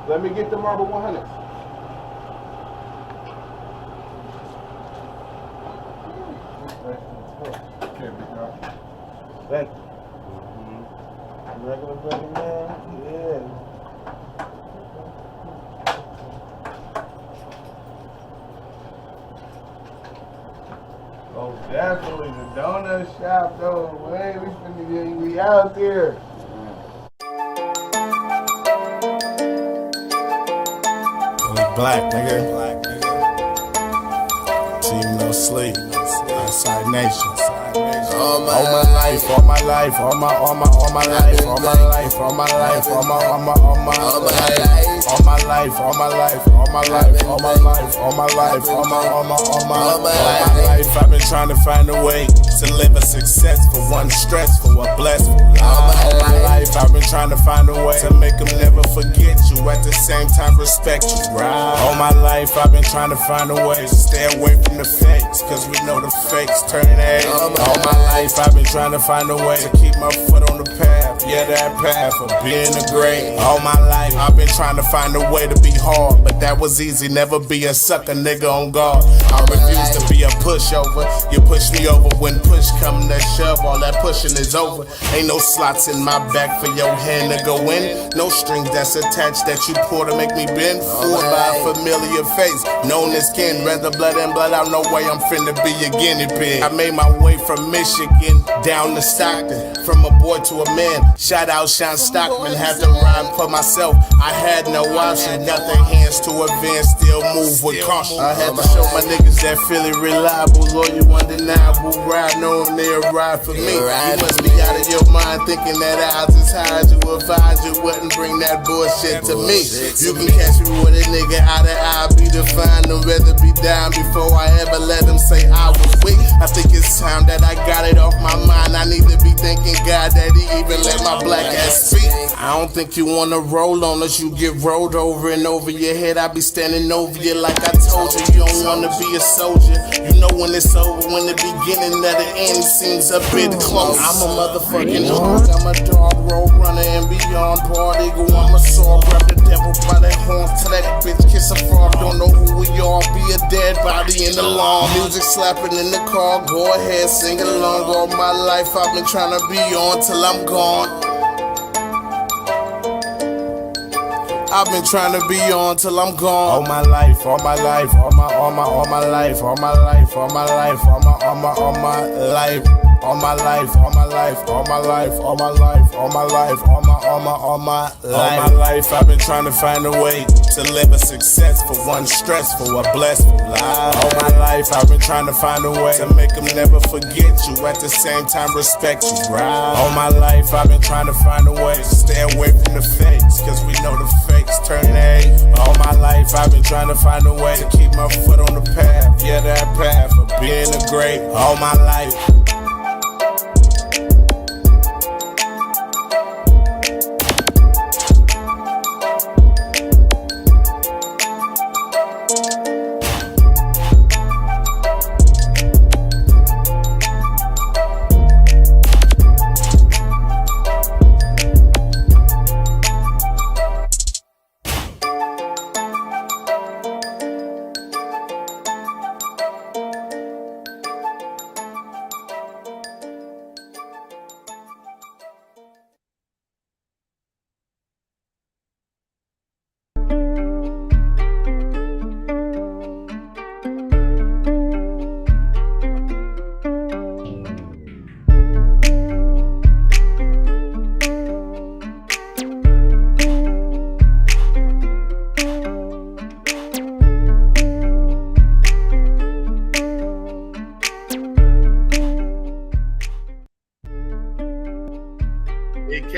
Let me get the marble 100. Thank you. Regular buddy, man. Yeah. Oh, definitely the donut shop, though. Man, we out there. PhillyBlack, nigga. Team no sleep. Outside Nation. All my life, all my life, all my life, all my life, all my life, all my life, all my life, all my life, all my life, all my life, all my life, all my life. I've been trying to find a way to live a successful, one stressful, a blessful life. All my life, I've been trying to find a way to make them never forget you, at the same time respect you. All my life, I've been trying to find a way to stay away from the fakes, cause we know the fakes turn eggs. All my life, I've been trying to find a way to keep my foot on the path, yeah, that path of being a great. All my life, I've been trying to find a way to be hard, but that was easy, never be a sucker nigga on guard. I refuse to be a pushover, you push me over, when push come to shove, all that pushing is over. Ain't no slots in my back for your hand to go in, no string that's attached that you pour to make me bend. Fooled by a familiar face, known as kin, rather blood and blood out, no way I'm finna be a guinea pig. I made my way from Michigan down to Stockton, from a boy to a man, shout out Sean Stockman, had to rhyme for myself, I had no option, got their hands to advance, still move with caution. I had to show my niggas that Philly reliable, loyal, undeniable, ride knowing they'll ride for me. You must be out of your mind thinking that odds is high, to advise you wouldn't bring that bullshit to me. You can catch me with a nigga out of eye, be defined, I'd rather be down before I ever let them say I was weak. I think it's time that I got it off my mind, I need to be thanking God that he even let my black ass speak. I don't think you wanna roll on us, you get rolled over and over your head, I be standing over you like I told you. You don't wanna be a soldier, you know when it's over, when the beginning of the end seems a bit close. I'm a motherfucking dog, I'm a dog, road runner and beyond, party go, I'm a saw, grab the devil by the horns, to that bitch kiss a frog, don't know who we are, be a dead body in the lawn. Music slapping in the car, go ahead, sing along. All my life I've been trying to be on till I'm gone. I've been trying to be on till I'm gone. All my life, all my life, all my life, all my life, all my life, all my life, all my life, all my life, all my life, all my life, all my life, all my life, all my life. All my life, I've been trying to find a way to live a successful, one stressful, a blessful life. All my life, I've been trying to find a way to make them never forget you, at the same time respect you. All my life, I've been trying to find a way to stay away from the fakes, cause we know the fakes turn eggs. All my life, I've been trying to find a way to keep my foot on the path, yeah, that path of being a great. All my life.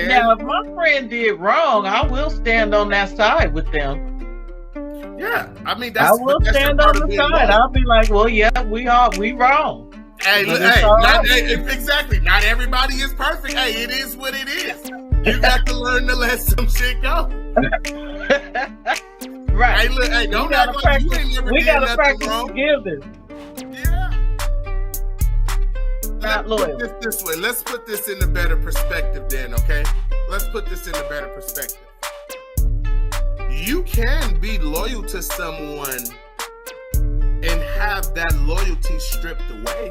Now, if my friend did wrong, I will stand on that side with them. Yeah, I mean, I will stand on the side. I'll be like, well, yeah, we wrong. Hey, exactly. Not everybody is perfect. Hey, it is what it is. You got to learn to let some shit go. Right. Hey, look, hey, don't act like you ain't never did nothing practice wrong. forgiveness. Yeah. Not loyal. This way. Let's put this in a better perspective then, okay? Let's put this in a better perspective. you can be loyal to someone and have that loyalty stripped away.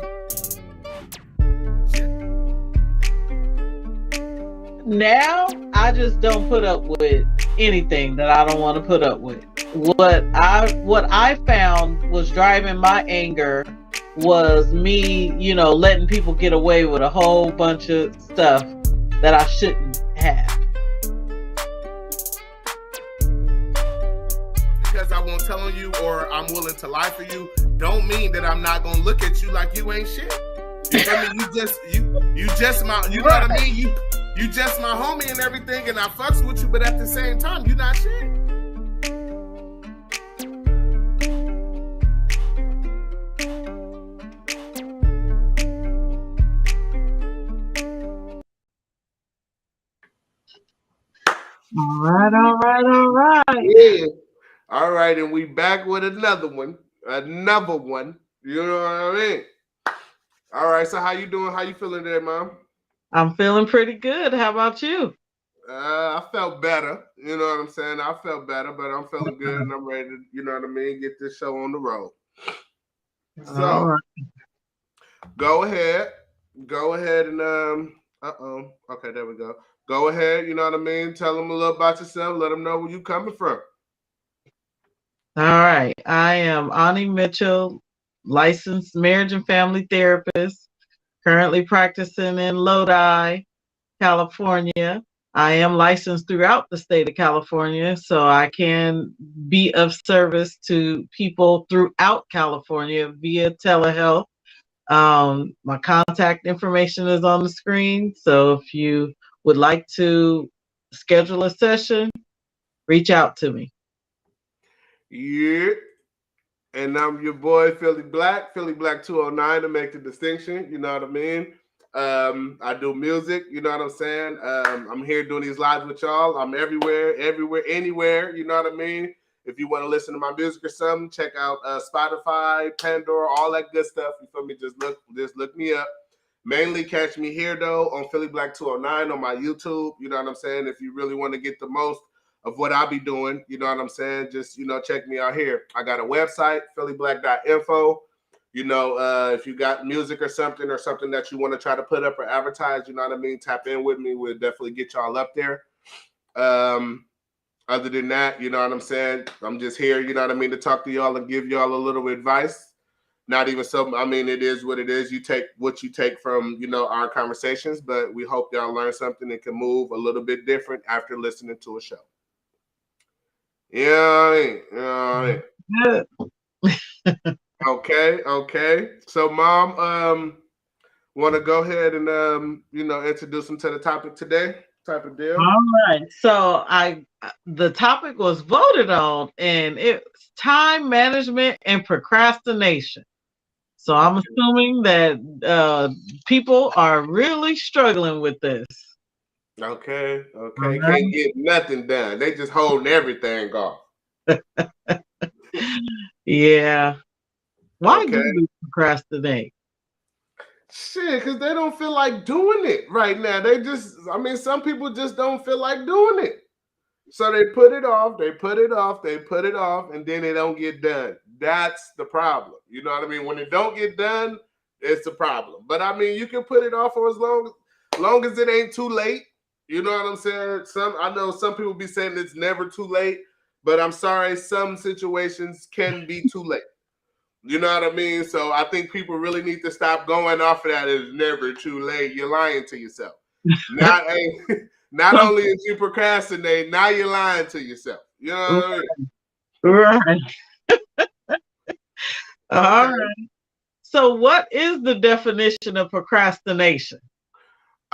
Now I just don't put up with anything that I don't want to put up with. What I found was driving my anger was me, letting people get away with a whole bunch of stuff that I shouldn't have. Because I won't tell on you or I'm willing to lie for you, don't mean that I'm not gonna look at you like you ain't shit. You feel me? You just my, you know what I mean? You just my homie and everything, and I fucks with you, but at the same time, you not shit. All right. Yeah. All right, and we back with another one. Another one. You know what I mean? All right, so how you doing? How you feeling today, Mom? I'm feeling pretty good. How about you? I felt better. You know what I'm saying? I felt better, but I'm feeling good and I'm ready to, you know what I mean, get this show on the road. So, go ahead and okay, there we go. Go ahead, you know what I mean? Tell them a little about yourself. Let them know where you coming from. All right. I am MzAwnee Mitchell, licensed marriage and family therapist, currently practicing in Lodi, California. I am licensed throughout the state of California, so I can be of service to people throughout California via telehealth. My contact information is on the screen, so if you would like to schedule a session, reach out to me. Yeah. And I'm your boy, PhillyBlack, PhillyBlack 209 to make the distinction. You know what I mean? I do music. You know what I'm saying? I'm here doing these lives with y'all. I'm everywhere, anywhere. You know what I mean? If you want to listen to my music or something, check out Spotify, Pandora, all that good stuff. You feel me? Just look me up. Mainly catch me here, though, on PhillyBlack 209 on my YouTube. You know what I'm saying? If you really want to get the most of what I'll be doing, you know what I'm saying? Just, check me out here. I got a website, phillyblack.info. If you got music or something that you want to try to put up or advertise, you know what I mean? Tap in with me. We'll definitely get y'all up there. Other than that, you know what I'm saying? I'm just here, you know what I mean, to talk to y'all and give y'all a little advice. Not even so, I mean, it is what it is. You take what you take from, our conversations, but we hope y'all learn something and can move a little bit different after listening to a show. Yeah. Okay. So, Mom, want to go ahead and introduce them to the topic today? Type of deal. All right. So the topic was voted on, and it's time management and procrastination. So I'm assuming that people are really struggling with this. Okay. Can't get nothing done. They just holding everything off. Yeah. Why do you procrastinate? Shit, because they don't feel like doing it right now. Some people just don't feel like doing it. So they put it off, and then they don't get done. That's the problem. You know what I mean? When it don't get done, it's a problem. But I mean, you can put it off for as long as it ain't too late. You know what I'm saying? I know some people be saying it's never too late, but I'm sorry, some situations can be too late. You know what I mean? So I think people really need to stop going off of that. It's never too late. You're lying to yourself. Not only is you procrastinate, now you're lying to yourself. You know what I mean? Right. All right. So what is the definition of procrastination?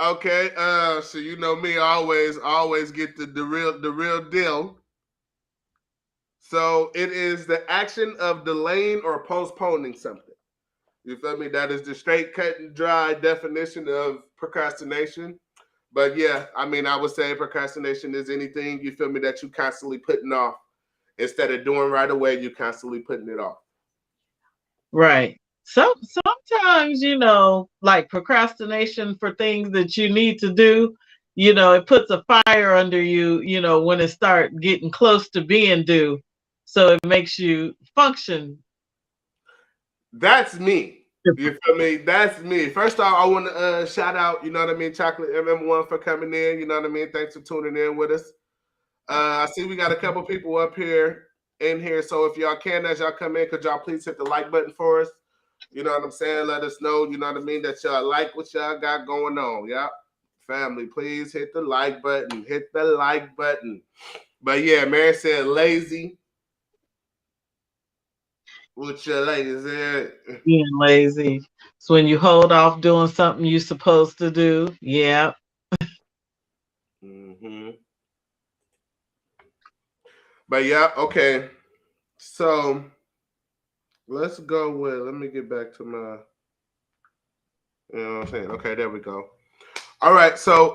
Okay. So you know me, always get the real deal. So it is the action of delaying or postponing something. You feel me? That is the straight, cut and dry definition of procrastination. But yeah, I mean, I would say procrastination is anything, you feel me, that you constantly putting off. Instead of doing right away, you're constantly putting it off. Right. Sometimes, like procrastination for things that you need to do, it puts a fire under you, when it start getting close to being due. So it makes you function. That's me. You feel me? That's me. First off, I want to shout out, Chocolate MM1 for coming in. You know what I mean? Thanks for tuning in with us. I see we got a couple people up here in here. So if y'all can, as y'all come in, could y'all please hit the like button for us? You know what I'm saying? Let us know, that y'all like what y'all got going on. Yeah. Family, please hit the like button. Hit the like button. But yeah, Mary said lazy. What your lady said? Being lazy. It's when you hold off doing something you're supposed to do. Yeah. Mm-hmm. But yeah, okay. So let's go with, let me get back to my, you know what I'm saying? Okay, there we go. All right, so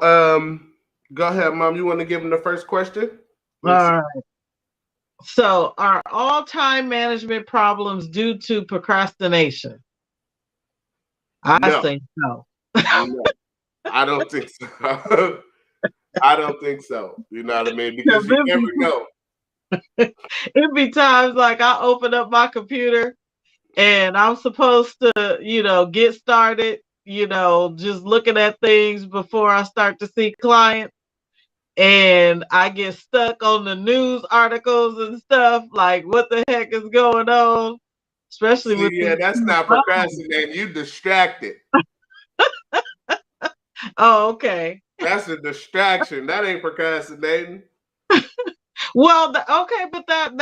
go ahead, Mom. You want to give him the first question? All right. So are all time management problems due to procrastination? I No. say no. No. I don't think so. I don't think so. You know what I mean? Because you never know. It'd be times like I open up my computer and I'm supposed to, get started, just looking at things before I start to see clients. And I get stuck on the news articles and stuff like what the heck is going on, especially See, with yeah, these. that's not procrastinating. You distracted. Oh, okay. That's a distraction. That ain't procrastinating. Well, okay, but that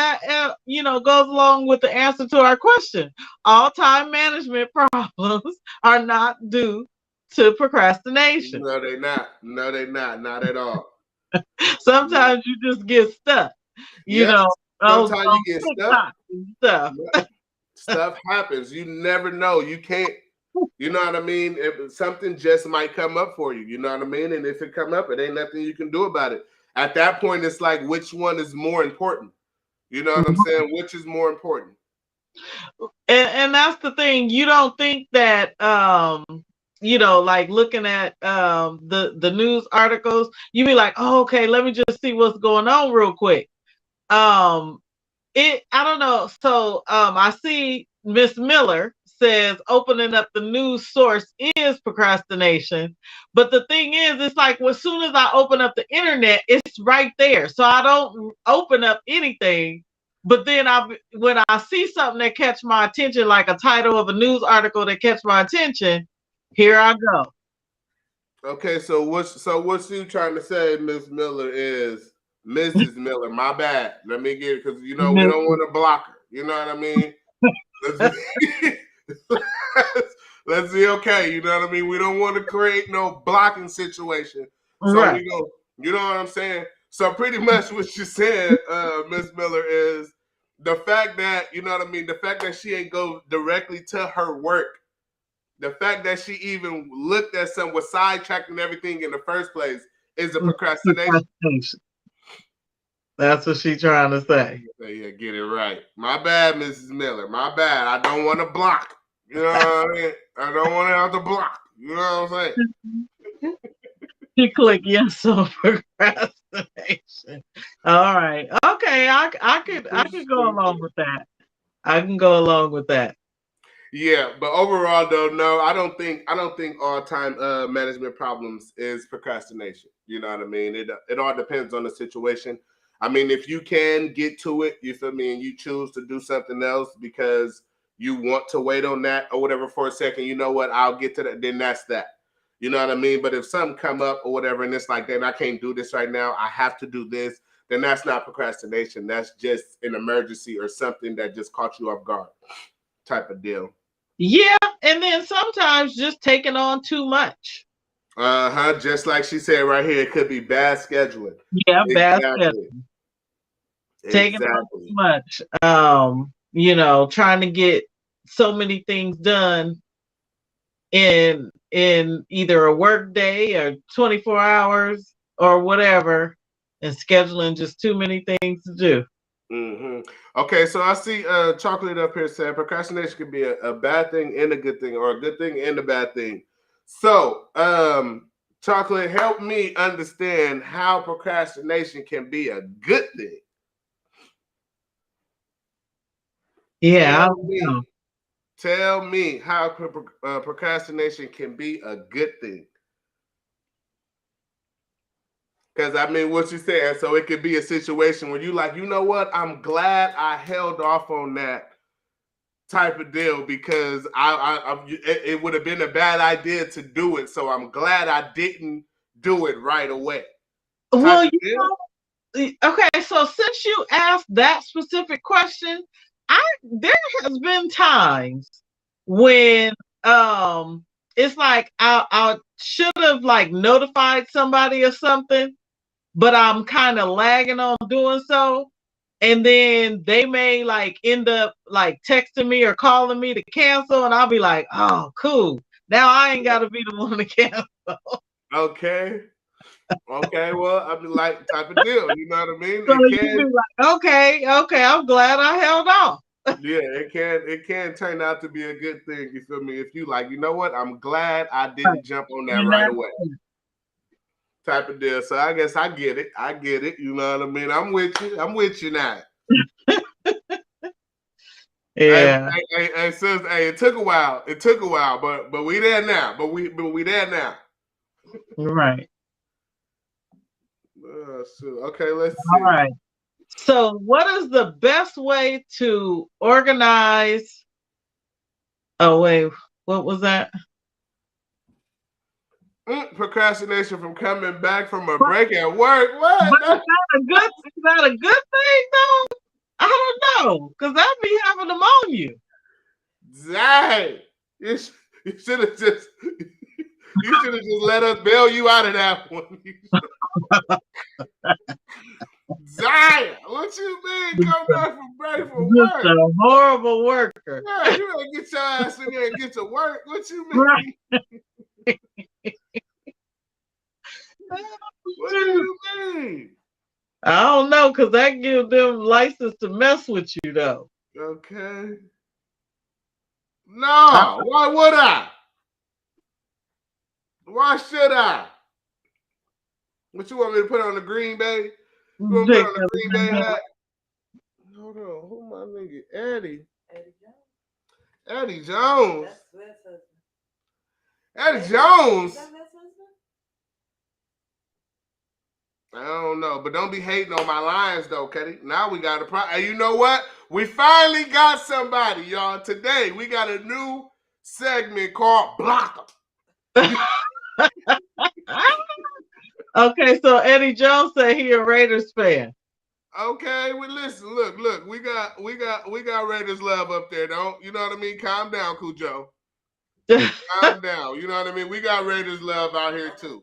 goes along with the answer to our question. All time management problems are not due to procrastination. No, they not. No, they not. Not at all. Sometimes you just get stuck, you Yep. know, Sometimes on you get stuck. TikTok and stuff. Yep. Stuff happens. You never know. You can't. You know what I mean? If something just might come up for you, you know what I mean? And if it come up, it ain't nothing you can do about it. At that point, it's like, which one is more important? You know what I'm saying? Which is more important? And that's the thing. You don't think that like looking at the news articles, you be like, oh, okay, let me just see what's going on real quick. I don't know. So I see Miss Miller says opening up the news source is procrastination. But the thing is, it's like as soon as I open up the internet, it's right there. So I don't open up anything. But then when I see something that catch my attention, like a title of a news article that catch my attention, here I go. Okay, so what's you trying to say, Miss Miller, is Mrs. Miller? My bad. Let me get it, because we don't want to block her. You know what I mean? Let's be okay. You know what I mean? We don't want to create no blocking situation. So Right. we go, you know what I'm saying? So pretty much what you said, Miss Miller, is the fact that, you know what I mean, the fact that she ain't go directly to her work, the fact that she even looked at some, was sidetracked and everything in the first place, is a procrastination. That's what she's trying to say. Yeah, get it right. My bad, Mrs. Miller. My bad. I don't want to block. You know what I mean? I don't want to have to block. You know what I'm saying? She click yes on procrastination. All right. Okay. I could go along with that. I can go along with that. Yeah, but overall though, no, I don't think all time management problems is procrastination. You know what I mean? It all depends on the situation. I mean, if you can get to it, you feel me, and you choose to do something else because you want to wait on that or whatever for a second, you know what, I'll get to that, then that's that. You know what I mean? But if something come up or whatever and it's like, then I can't do this right now, I have to do this, then that's not procrastination. That's just an emergency or something that just caught you off guard type of deal. Yeah, and then sometimes just taking on too much. Just like she said right here, it could be bad scheduling. Yeah, bad Exactly. scheduling. Taking on Exactly. too much. Trying to get so many things done in either a work day or 24 hours or whatever, and scheduling just too many things to do. Mm-hmm. Okay, so I see Chocolate up here saying procrastination can be a bad thing and a good thing, or a good thing and a bad thing. So, Chocolate, help me understand how procrastination can be a good thing. Yeah. Tell me how procrastination can be a good thing. Because I mean, what you saying, so it could be a situation where you like, you know what? I'm glad I held off on that type of deal because it would have been a bad idea to do it. So I'm glad I didn't do it right away. Well, okay. So since you asked that specific question, there has been times when it's like I should have like notified somebody or something, but I'm kind of lagging on doing so. And then they may like end up like texting me or calling me to cancel, and I'll be like, "Oh, cool. Now I ain't got to be the one to cancel." Okay. Okay. Well, I mean, like type of deal. You know what I mean? So It you can. be like, okay. I'm glad I held off. Yeah, it can turn out to be a good thing. You feel me? If you like, you know what? I'm glad I didn't jump on that right away. Type of deal. So I guess I get it. I get it. You know what I mean? I'm with you. I'm with you now. Yeah. Hey, sis, hey, it took a while. It took a while, but we there now. But we there now. Right. Okay, let's see. All right. So, what is the best way to organize? Oh wait, what was that? Procrastination from coming back from a break at work. What? Is that a good thing though? I don't know, because that be having them on you. Dang. You should have just let us bail you out of that one. Dang. What you mean? Come back from break from work? Just a horrible worker. Yeah, you better get your ass in there and get to work. What you mean? Right. What do you mean? I don't know, because that gives them license to mess with you, though. Okay. No, why would I? Why should I? What you want me to put on the Green Bay? You want to put on the Green Bay hat? Hold on, who my nigga? Eddie. Eddie Jones. Eddie Jones. I don't know, but don't be hating on my lines though, Cuddy. Now we got a problem. You know what? We finally got somebody, y'all. Today we got a new segment called Blocker. Okay, so Eddie Jones said he a Raiders fan. Okay, well listen, look, we got Raiders love up there, don't you know what I mean? Calm down, Cujo. Calm down. You know what I mean? We got Raiders love out here too.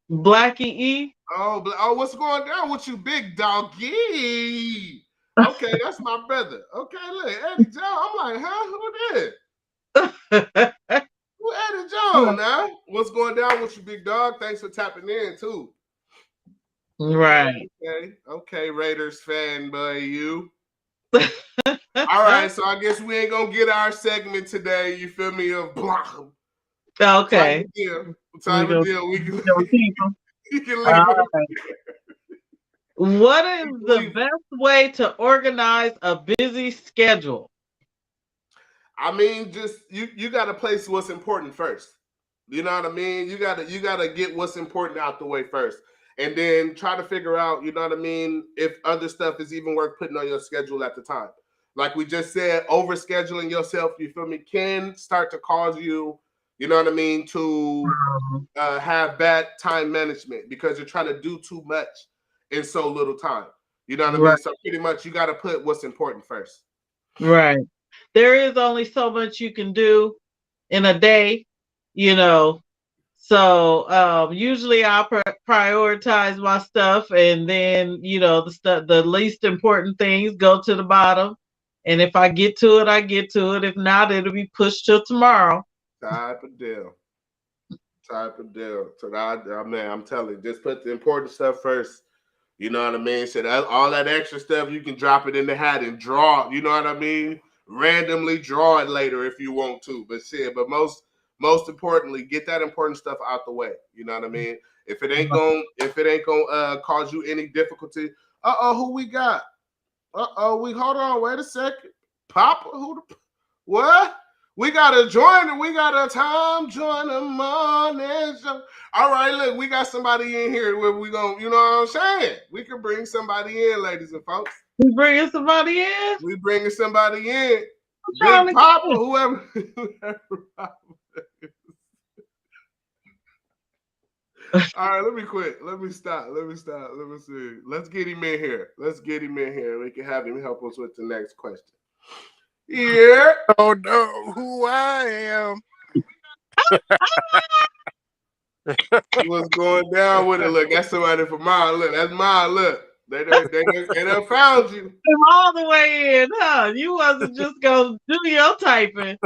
Blackie E. Oh, what's going down with you, big doggy? Okay, that's my brother. Okay, look, Eddie Jones. I'm like, huh? Who this? Who Eddie Jones, now? What's going down with you, big dog? Thanks for tapping in too. Right. Okay, Raiders fan, boy, you. All right, so I guess we ain't gonna get our segment today. You feel me? Of block. Okay. Type of deal. We can you can leave. Right. What is the best way to organize a busy schedule? I mean, just you got to place what's important first. You know what I mean? You gotta get what's important out the way first, and then try to figure out, you know what I mean, if other stuff is even worth putting on your schedule at the time. Like we just said, overscheduling yourself, you feel me, can start to cause you, you know what I mean, to have bad time management because you're trying to do too much in so little time. You know what I mean? So pretty much you got to put what's important first. Right. There is only so much you can do in a day, you know. So usually I prioritize my stuff, and then the least important things go to the bottom. And if I get to it, I get to it. If not, it'll be pushed till tomorrow. Type of deal. So man, I'm telling you, just put the important stuff first. You know what I mean? So that all that extra stuff, you can drop it in the hat and draw. You know what I mean? Randomly draw it later if you want to. But shit, but most most importantly, get that important stuff out the way. You know what I mean? If it ain't gonna cause you any difficulty, who we got? We hold on, wait a second. Papa, what? We got a join, we got a time join the morning show. All right, look, we got somebody in here where we gonna, you know what I'm saying? We can bring somebody in, ladies and folks. We bringing somebody in? We bringing somebody in. I'm Big Papa, whoever. All right, let me quit. Let me stop. Let me see. Let's get him in here. We can have him help us with the next question. Yeah. Oh no, who I am. What's going down with it? Look, that's somebody from mine. Look, that's mine. Look, they done found you. All the way in, huh? You wasn't just gonna do your typing.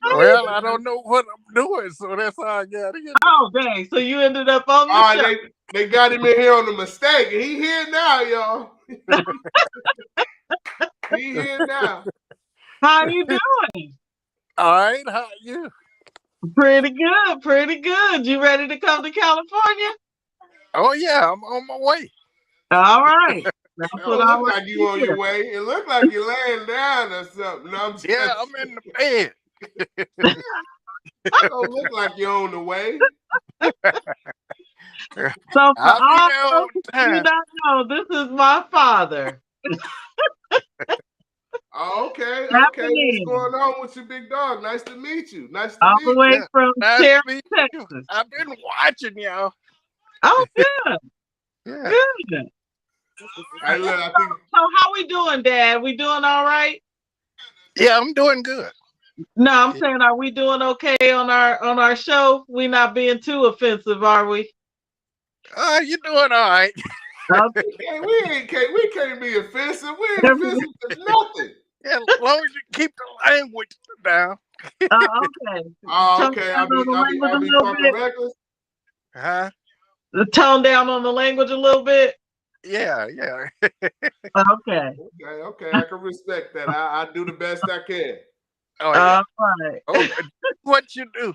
Well, I don't know what I'm doing, so that's how I got in. Oh, dang. So you ended up on the show. They got him in here on a mistake, and he here now, y'all. He here now. How you doing? All right, how are you? Pretty good. You ready to come to California? Oh yeah, I'm on my way. All right. That's what I look like you on your way. It look like you're laying down or something. No, I'm in the bed. Don't look like you're on the way. So for all you don't know, this is my father. Oh, okay. What's going on with your big dog? Nice to meet you. All the way from Cherry, Texas. I've been watching y'all. Oh, good. Yeah. Good. So how we doing, Dad? We doing all right? Yeah, I'm doing good. No, I'm saying, are we doing okay on our show? We not being too offensive, are we? You're doing all right. Okay. We can't be offensive. We ain't offensive to nothing. Yeah, as long as you keep the language down. Okay. Okay. I'll be talking reckless. Huh? Tone down on the language a little bit. Yeah. Okay. I can respect that. I do the best I can. Oh yeah. All right. Oh, what you do?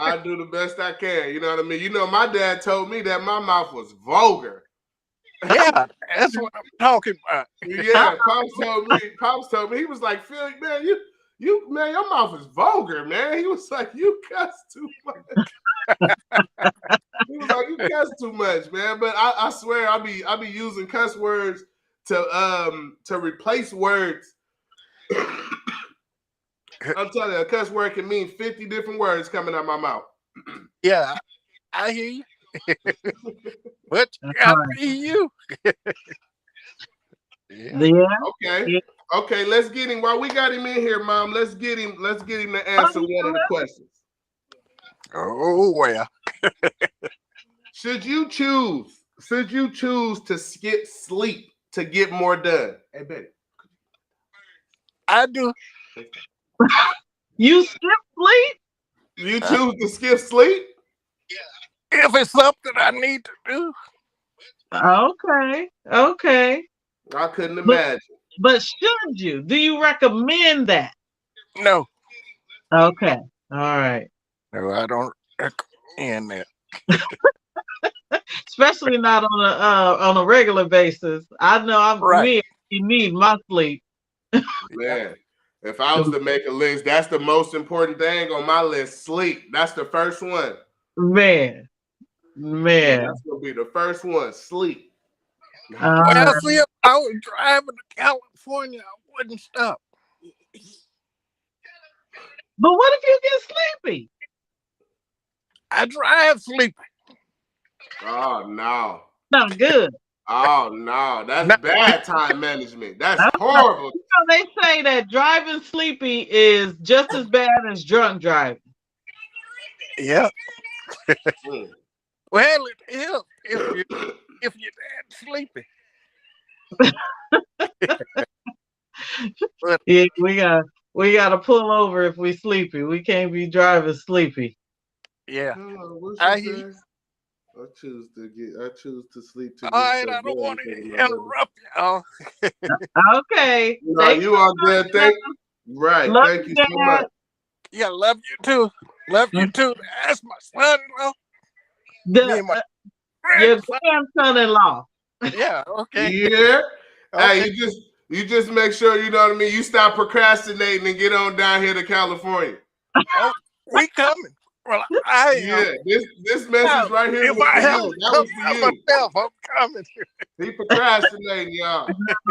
I do the best I can. You know what I mean? You know, my dad told me that my mouth was vulgar. Yeah, that's what I'm talking about. Yeah, Pops told me. He was like, Phil, man, man, your mouth is vulgar, man. He was like, you cuss too much. He was like, you cuss too much, man. But I swear, I be using cuss words to replace words. I'm telling you, a cuss word can mean 50 different words coming out my mouth. Yeah, I hear you. But gotta be you. Yeah. Okay. Let's get him. While we got him in here, Mom, let's get him to answer one of the questions. Oh well. Should you choose to skip sleep to get more done? Hey, Betty. I do. You skip sleep? You choose to skip sleep? Yeah. If it's something I need to do. Okay. I couldn't imagine. But should you? Do you recommend that? No. Okay. All right. No, I don't recommend that. Especially not on a regular basis. I know I'm me. You need my sleep. Man, if I was to make a list, that's the most important thing on my list. Sleep. That's the first one. Man. That's gonna be the first one. Sleep. Well, see, if I was driving to California, I wouldn't stop. But what if you get sleepy? I drive sleepy. Oh no. Not good. Oh no, that's bad time management. That's horrible. You know, they say that driving sleepy is just as bad as drunk driving. Yeah. Well, it is if you're that sleepy. But, yeah, we gotta pull over if we sleepy. We can't be driving sleepy. Yeah. I choose to sleep. All right, I don't want to interrupt y'all. Okay. No, you all good. Thank you so much. Yeah, love you too. Love you too. That's my son-in-law. Me and my Your grandson. grandson-in-law. Yeah, okay. Yeah. Hey, Okay. you just make sure, you know what I mean, you stop procrastinating and get on down here to California. Oh, we coming. Well, I am. Yeah, this message right here If was I for have you. to That come was for by you. myself, I'm coming. He procrastinating, y'all.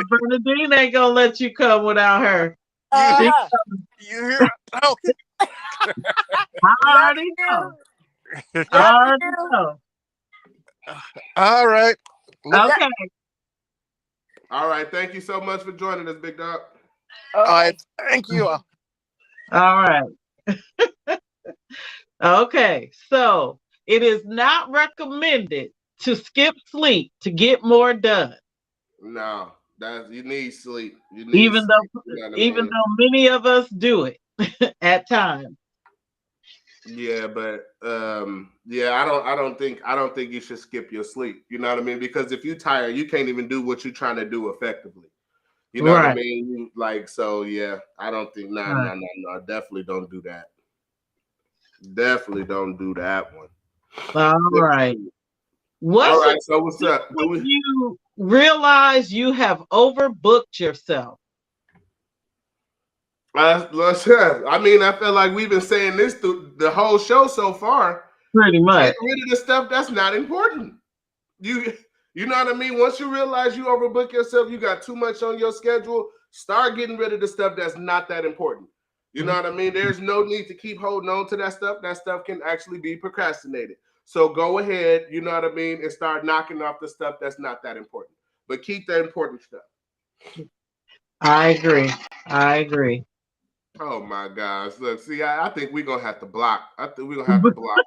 Bernadine ain't gonna let you come without her. You hear, She, you hear her talking? I Love already know. you. I already know. All right. Look, Okay. All right, thank you so much for joining us, big dog. all right. Thank you. All right. Okay. So it is not recommended to skip sleep to get more done. No, that's you need sleep. You need Even sleep. though You know what I even mean? though many of us do it at times. Yeah, but yeah, I don't think you should skip your sleep. You know what I mean? Because if you're tired, you can't even do what you're trying to do effectively. You know what I Right. mean? Like, so yeah, I don't think Right. no, definitely don't do that. Definitely don't do that one. All right. All What's right, it so what's up? when you realize you have overbooked yourself? I mean, I feel like we've been saying this through the whole show so far. Pretty Get much. rid of the stuff that's not important. You you know what I mean? Once you realize you overbook yourself, you got too much on your schedule, start getting rid of the stuff that's not that important. You know what I mean? There's no need to keep holding on to that stuff. That stuff can actually be procrastinated. So go ahead, you know what I mean, and start knocking off the stuff that's not that important. But keep the important stuff. I agree. I agree. Oh my gosh. Look, see, I think we're gonna have to block. I think we're gonna have to block.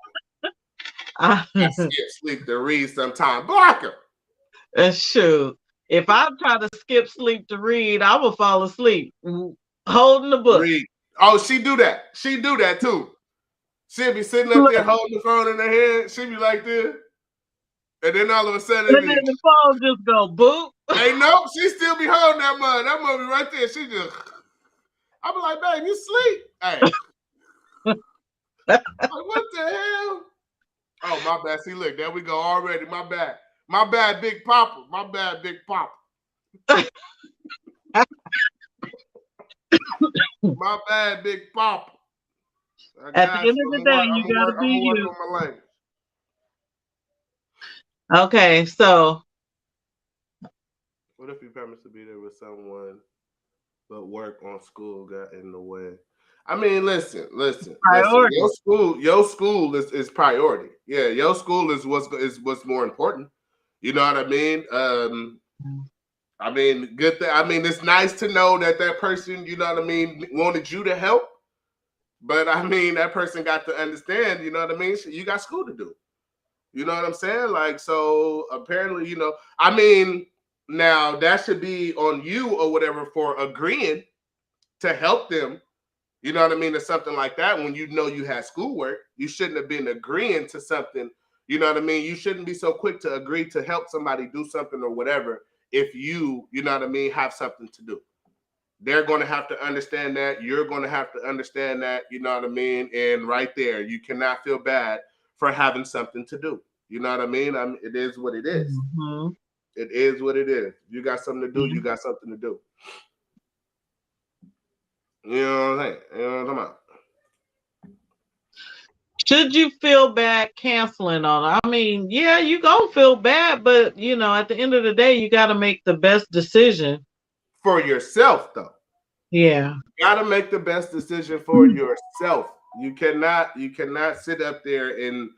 I skip sleep to read sometime. Block her. Shoot. If I try to skip sleep to read, I will fall asleep holding the book. Read. Oh, she do that. She do that too. She'll be sitting up Look, there holding the phone in her hand. She'll be like this. And then all of a sudden it and be, then the phone just go boop. hey, no, she still be holding that mug. That mug be right there. She just, I be like, babe, you sleep. Hey. Like, what the hell? Oh, my bad. See, look, there we go already. My bad. My bad, Big Papa. My bad, Big Papa. My bad, Big Papa. At the end of the day, you gotta be I'm gonna work you. on my language. Okay, so What if you promise to be there with someone, but work on school got in the way? I mean, listen. priority. Your school is priority. Yeah, your school is what's more important. You know what I mean? I mean, good thing. I mean, it's nice to know that that person, you know what I mean, wanted you to help. But I mean, that person got to understand, you know what I mean? You got school to do. You know what I'm saying? Like, so apparently, you know, I mean, now that should be on you or whatever for agreeing to help them. You know what I mean? Or something like that. When you know you had schoolwork, you shouldn't have been agreeing to something. You know what I mean? You shouldn't be so quick to agree to help somebody do something or whatever if you know what I mean, have something to do. They're going to have to understand that. You're going to have to understand that. You know what I mean? And right there, you cannot feel bad for having something to do. You know what I mean? It is what it is. Mm-hmm. It is what it is. You got something to do. You got something to do. You know what I'm saying? You know what I'm talking about? Should you feel bad canceling on it? I mean, yeah, you gonna feel bad, but you know, at the end of the day, you got to make the best decision. For yourself, though. Yeah. You got to make the best decision for yourself. You cannot sit up there and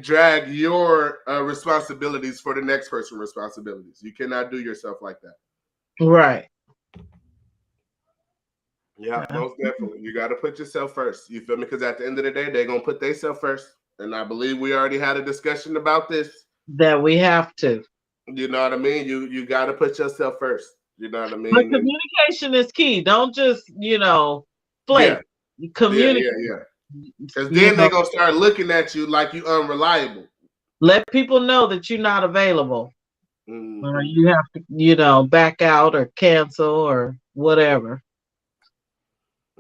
drag your responsibilities for the next person's responsibilities. You cannot do yourself like that. Right. Yeah, most definitely. You got to put yourself first. You feel me? Because at the end of the day, they're going to put themselves first. And I believe we already had a discussion about this. That we have to. You know what I mean? You got to put yourself first. You know what I But mean? communication is key. Don't just, Yeah, flake. You communicate. Because You then know, they're going to start looking at you like you unreliable. let people know that you're not available. Or Mm-hmm. you have to, back out or cancel or whatever.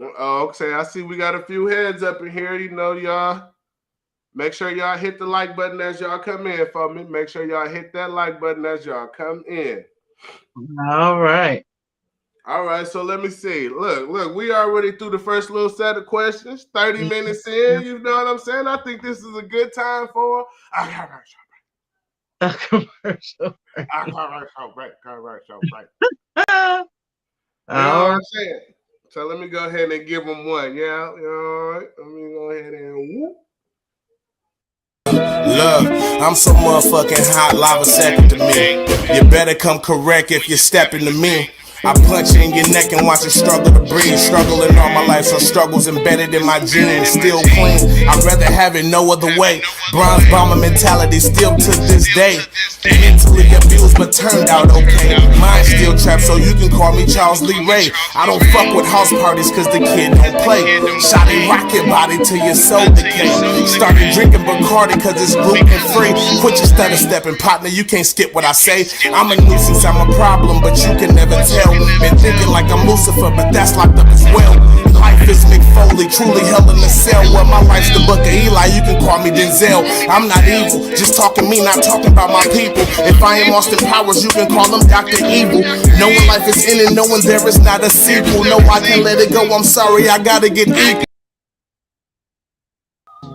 Oh, okay. I see we got a few heads up in here. You know, y'all. Make sure y'all hit the like button as y'all come in for me. Make sure y'all hit that like button as y'all come in. All right. All right, so let me see. Look, we already through the first little set of questions. 30 minutes in, you know what I'm saying? I think this is a good time for a commercial. commercial break. All You know what right. I'm saying? So let me go ahead and give them one. Yeah, all right. Let me go ahead and whoop. Look, I'm so motherfucking hot, lava second to me. You better come correct if you're stepping to me. I punch you in your neck and watch you struggle to breathe. Struggling all my life, so struggles embedded in my genes. Still clean, I'd rather have it no other way. Bronze bomber mentality still to this day. Mentally abused but turned out okay. Mind still trapped, so you can call me Charles Lee Ray. I don't fuck with house parties cause the kid don't play. Shot a rocket body till your soul decay. Started drinking Bacardi cause it's gluten free. Quit your stutter stepping, partner, you can't skip what I say. I'm a nuisance, I'm a problem, but you can never tell. Been thinking like I'm Lucifer, but that's locked up as well. Life is Mick Foley, truly hell in a cell. Well, my life's the book of Eli, you can call me Denzel. I'm not evil, just talking me, not talking about my people. If I am Austin Powers, you can call him Dr. Evil. Knowing life is in it, knowing there is not a sequel. No, I can't let it go, I'm sorry, I gotta get equal.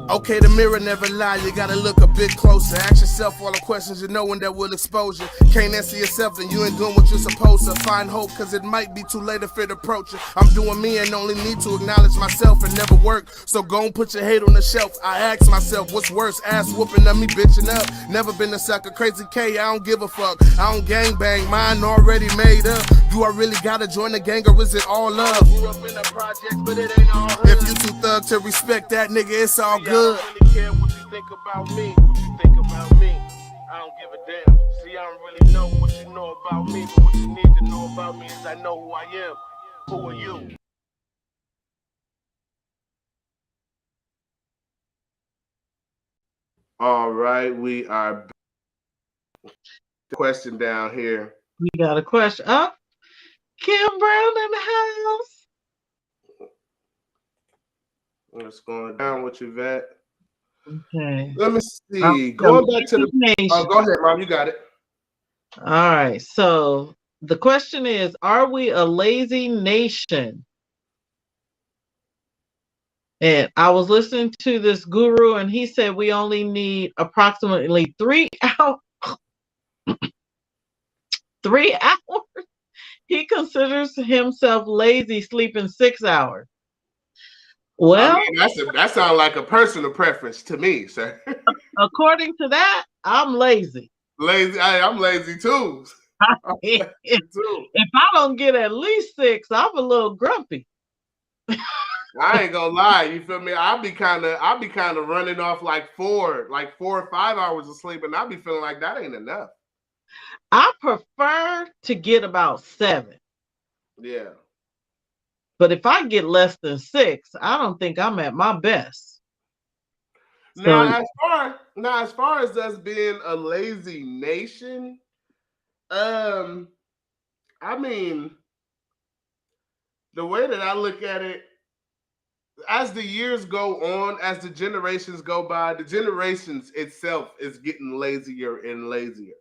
Okay, the mirror never lie, you gotta look a bit closer. Ask yourself all the questions you know and that will expose you. Can't answer yourself, then you ain't doing what you're supposed to. Find hope, cause it might be too late if it approach you. I'm doing me and only need to acknowledge myself and never work. So go and put your hate on the shelf. I ask myself, what's worse? Ass whooping at me bitching up. Never been a sucker, crazy K, I don't give a fuck. I don't gang bang, mine already made up. Do I really gotta join the gang or is it all love? Grew up in a project, but it ain't all hood. If you too thug to respect that nigga, it's all good. I don't really care what you think about me. What you think about me, I don't give a damn. See, I don't really know what you know about me, but what you need to know about me is I know who I am. Who are you? All right, we are question down here. We got a question. Oh, Kim Brown in the house. What's going down with you, Vet? Okay. Let me see. Going back to the. Oh, go ahead, Mom. You got it. All right. So the question is, are we a lazy nation? And I was listening to this guru, and he said we only need approximately 3 hours. 3 hours. He considers himself lazy, sleeping 6 hours. Well, I mean, that sounds like a personal preference to me, sir. according to that, I'm lazy. Lazy. I'm lazy too. If I don't get at least 6, I'm a little grumpy. I ain't gonna lie, you feel me? I'll be kind of running off like 4 or 5 hours of sleep, and I'll be feeling like that ain't enough. I prefer to get about 7. Yeah. But if I get less than 6, I don't think I'm at my best. Now, as far as us being a lazy nation, I mean, the way that I look at it, as the years go on, as the generations go by, the generations itself is getting lazier and lazier.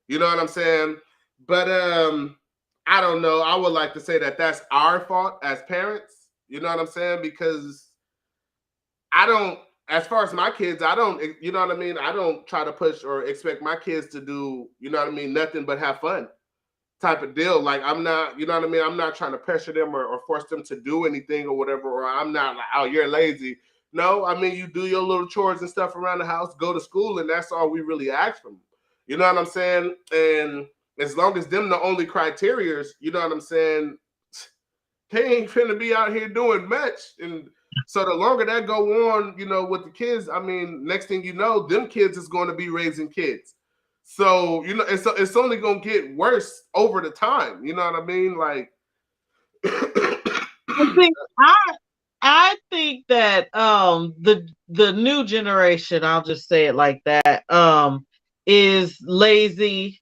You know what I'm saying? But I don't know. I would like to say that that's our fault as parents. You know what I'm saying? Because I don't, as far as my kids, I don't, you know what I mean? I don't try to push or expect my kids to do, you know what I mean, nothing but have fun type of deal. Like I'm not, you know what I mean? I'm not trying to pressure them or force them to do anything or whatever, or I'm not like, oh, you're lazy. No, I mean, you do your little chores and stuff around the house, go to school, and that's all we really ask from them. You know what I'm saying? And as long as them the only criterias, you know what I'm saying, they ain't finna be out here doing much. And so the longer that go on, you know, with the kids, I mean, next thing you know, them kids is going to be raising kids. So, you know, it's only going to get worse over the time. You know what I mean? Like, I think that the new generation, I'll just say it like that, is lazy,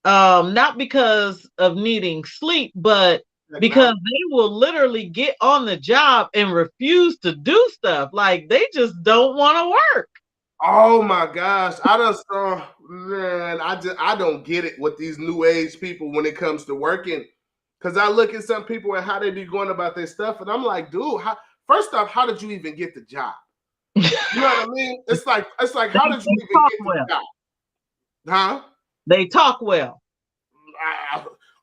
not because of needing sleep, but because they will literally get on the job and refuse to do stuff. Like they just don't want to work. Oh my gosh. I don't get it with these new age people when it comes to working. Cause I look at some people and how they be going about their stuff, and I'm like, dude, first off, how did you even get the job? You know what I mean? It's like how did you even get the job? Huh? They talk well.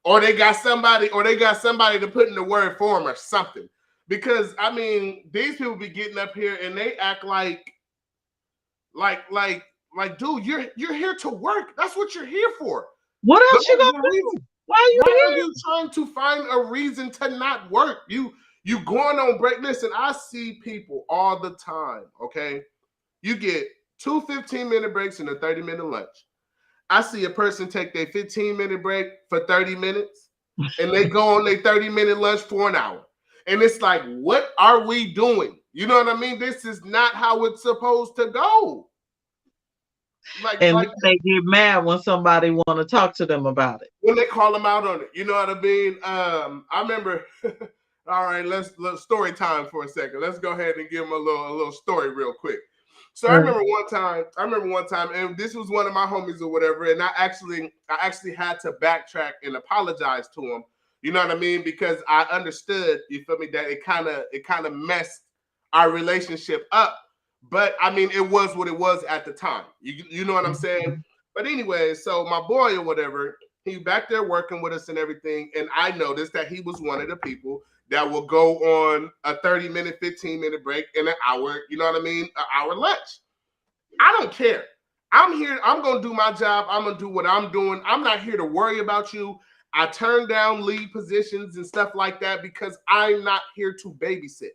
Or they got somebody to put in the word for them or something. Because I mean, these people be getting up here and they act like, dude, you're here to work. That's what you're here for. What else you gonna do? Why are you trying to find a reason to not work? You going on break. Listen, I see people all the time, okay? You get 2 15-minute breaks and a 30-minute lunch. I see a person take their 15-minute break for 30 minutes and they go on their 30-minute lunch for an hour. And it's like, what are we doing? You know what I mean? This is not how it's supposed to go. They get mad when somebody want to talk to them about it. When they call them out on it. You know what I mean? I remember, all right, let's story time for a second. Let's go ahead and give them a little story real quick. So I remember one time, and this was one of my homies or whatever, and I actually had to backtrack and apologize to him. You know what I mean? Because I understood, you feel me, that it kind of messed our relationship up. But I mean, it was what it was at the time. You know what I'm saying? But anyway, so my boy or whatever, he back there working with us and everything, and I noticed that he was one of the people that will go on a 30-minute, 15-minute break in an hour, you know what I mean? An hour lunch. I don't care. I'm here. I'm going to do my job. I'm going to do what I'm doing. I'm not here to worry about you. I turn down lead positions and stuff like that because I'm not here to babysit.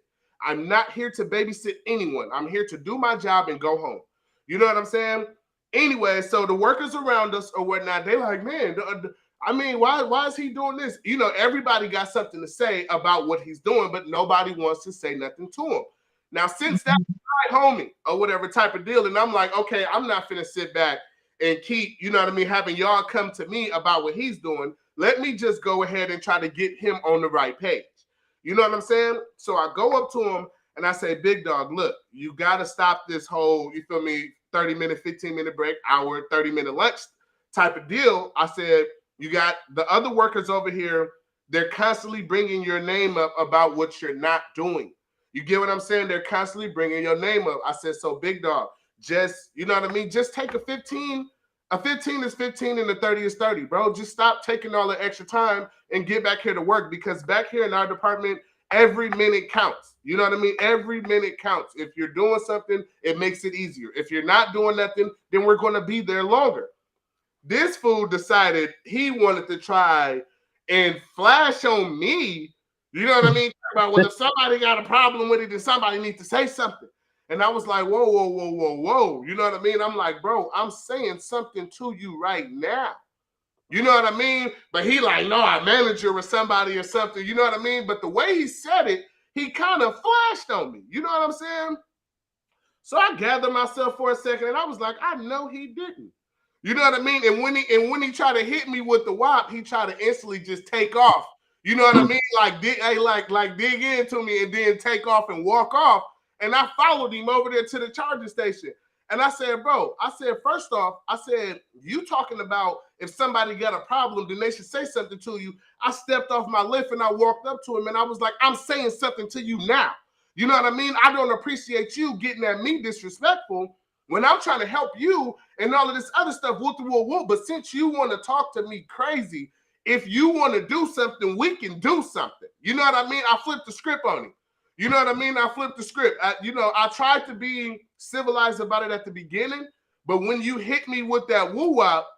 I'm not here to babysit anyone. I'm here to do my job and go home. You know what I'm saying? Anyway, so the workers around us or whatnot, they like, man, I mean, why is he doing this? You know, everybody got something to say about what he's doing, but nobody wants to say nothing to him. Now, since that's my homie or whatever type of deal, and I'm like, okay, I'm not finna sit back and keep, you know what I mean, having y'all come to me about what he's doing. Let me just go ahead and try to get him on the right page. You know what I'm saying? So I go up to him and I say, big dog, look, you got to stop this whole, you feel me, 30-minute, 15-minute break, hour, 30-minute lunch type of deal. I said, you got the other workers over here. They're constantly bringing your name up about what you're not doing. You get what I'm saying? They're constantly bringing your name up. I said, so big dog, just, you know what I mean? Just take a 15. A 15 is 15 and a 30 is 30, bro. Just stop taking all the extra time and get back here to work, because back here in our department, every minute counts. You know what I mean? Every minute counts. If you're doing something, it makes it easier. If you're not doing nothing, then we're going to be there longer. This fool decided he wanted to try and flash on me. You know what I mean? About, well, if somebody got a problem with it, then somebody needs to say something. And I was like, whoa. You know what I mean? I'm like, bro, I'm saying something to you right now. You know what I mean? But he like, no, a manager or somebody or something. You know what I mean? But the way he said it, he kind of flashed on me. You know what I'm saying? So I gathered myself for a second and I was like, I know he didn't. You know what I mean? And when he tried to hit me with the whop, he tried to instantly just take off. You know what I mean? Like dig into me and then take off and walk off. And I followed him over there to the charging station. And I said, bro, first off, you talking about if somebody got a problem, then they should say something to you. I stepped off my lift and I walked up to him and I was like, I'm saying something to you now. You know what I mean? I don't appreciate you getting at me disrespectful when I'm trying to help you and all of this other stuff. But since you want to talk to me crazy, if you want to do something, we can do something. You know what I mean? I flipped the script on him. You know what I mean? I flipped the script. I tried to be civilized about it at the beginning, but when you hit me with that woo-wop,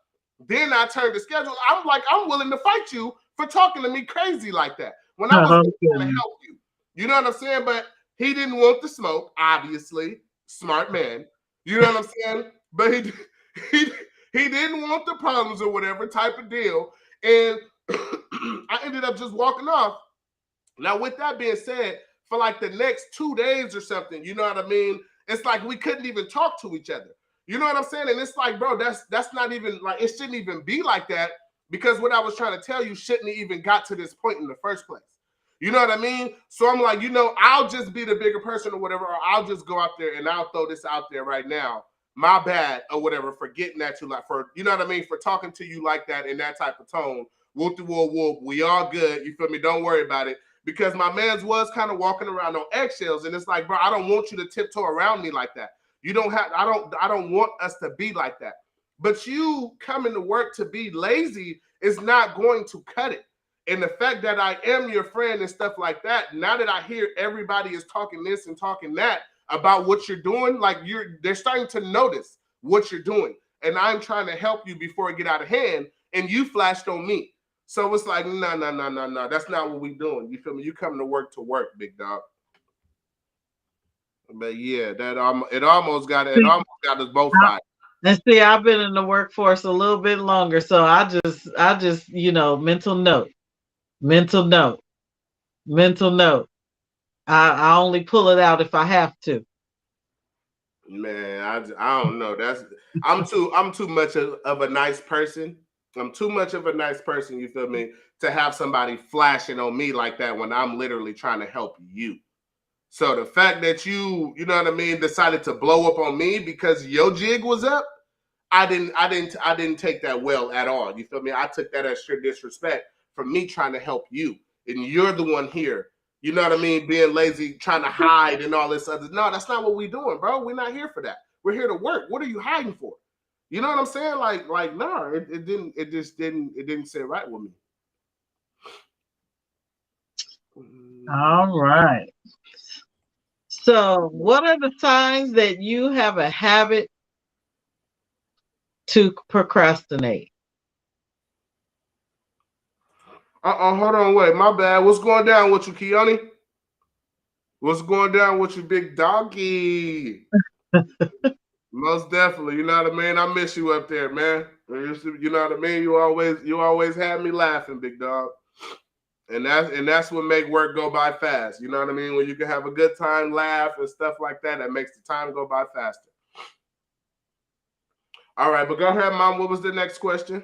then I turned the schedule. I'm like, I'm willing to fight you for talking to me crazy like that when I was trying to help you. You know what I'm saying? But he didn't want the smoke, obviously. Smart man. You know what I'm saying? But he didn't want the problems or whatever type of deal. And I ended up just walking off. Now, with that being said, for like the next 2 days or something, you know what I mean? It's like we couldn't even talk to each other. You know what I'm saying? And it's like, bro, that's not even like, it shouldn't even be like that. because what I was trying to tell you shouldn't have even got to this point in the first place. You know what I mean? So I'm like, I'll just be the bigger person or whatever, or I'll just go out there and I'll throw this out there right now. My bad or whatever for getting at you, like, for, you know what I mean, for talking to you like that in that type of tone. Whoop the whoop whoop. We all good. You feel me? Don't worry about it. Because my man's was kind of walking around on eggshells, and it's like, bro, I don't want you to tiptoe around me like that. You don't have. I don't want us to be like that. But you coming to work to be lazy is not going to cut it. And the fact that I am your friend and stuff like that, now that I hear everybody is talking this and talking that about what you're doing, like they're starting to notice what you're doing. And I'm trying to help you before it get out of hand, and you flashed on me. So it's like, no. That's not what we doing. You feel me? You coming to work, big dog. But yeah, it almost got us both fired. And see, I've been in the workforce a little bit longer, so I just, mental note. I only pull it out if I have to. Man, I don't know. I'm too much of a nice person. I'm too much of a nice person, you feel me, to have somebody flashing on me like that when I'm literally trying to help you. So the fact that you know what I mean, decided to blow up on me because your jig was up, I didn't take that well at all. You feel me? I took that as sheer disrespect from me trying to help you. And you're the one here, you know what I mean, being lazy, trying to hide and all this other. No, that's not what we're doing, bro. We're not here for that. We're here to work. What are you hiding for? You know what I'm saying? Like, no, it didn't sit right with me. All right. So, what are the signs that you have a habit to procrastinate? Hold on, wait, my bad. What's going down with you, Keone? What's going down with you, big doggy? Most definitely, you know what I mean? I miss you up there, man. You know what I mean? You always had me laughing, big dog. And that's what make work go by fast. You know what I mean? When you can have a good time, laugh, and stuff like that, that makes the time go by faster. All right, but go ahead, Mom. What was the next question?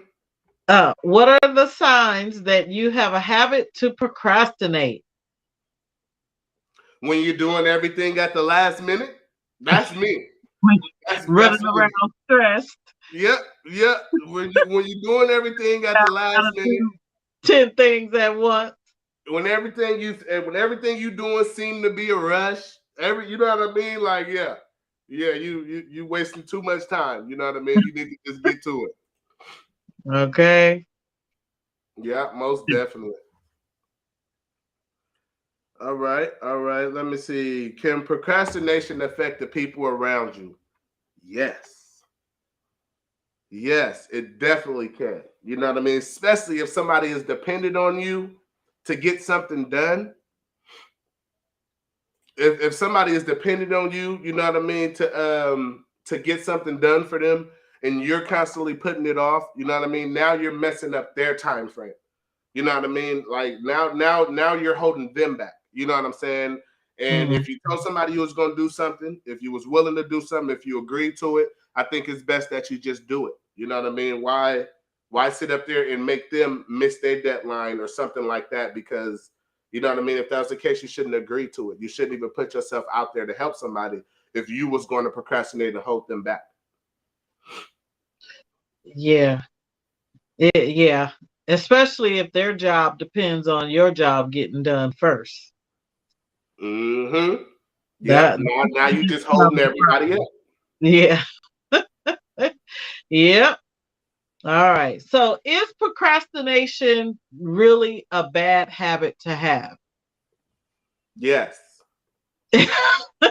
What are the signs that you have a habit to procrastinate? When you're doing everything at the last minute, that's me. Running around stressed. Yep. When you're doing everything at the last minute, 10 things at once. When everything you doing seem to be a rush, you know what I mean? Like, yeah, you wasting too much time. You know what I mean? You need to just get to it. Okay. Yeah, most definitely. All right. Let me see. Can procrastination affect the people around you? Yes, it definitely can. You know what I mean? Especially if somebody is dependent on you to get something done. If somebody is dependent on you, you know what I mean, to get something done for them, and you're constantly putting it off, you know what I mean? Now you're messing up their time frame. You know what I mean? Like now you're holding them back. You know what I'm saying? And if you told somebody you was going to do something, if you was willing to do something, if you agreed to it, I think it's best that you just do it. You know what I mean? Why sit up there and make them miss their deadline or something like that? Because, you know what I mean? If that was the case, you shouldn't agree to it. You shouldn't even put yourself out there to help somebody if you was going to procrastinate and hold them back. Yeah. Yeah. Especially if their job depends on your job getting done first. Mm-hmm. Yeah. Now you just holding everybody up. Yeah. Yep. All right. So is procrastination really a bad habit to have? Yes.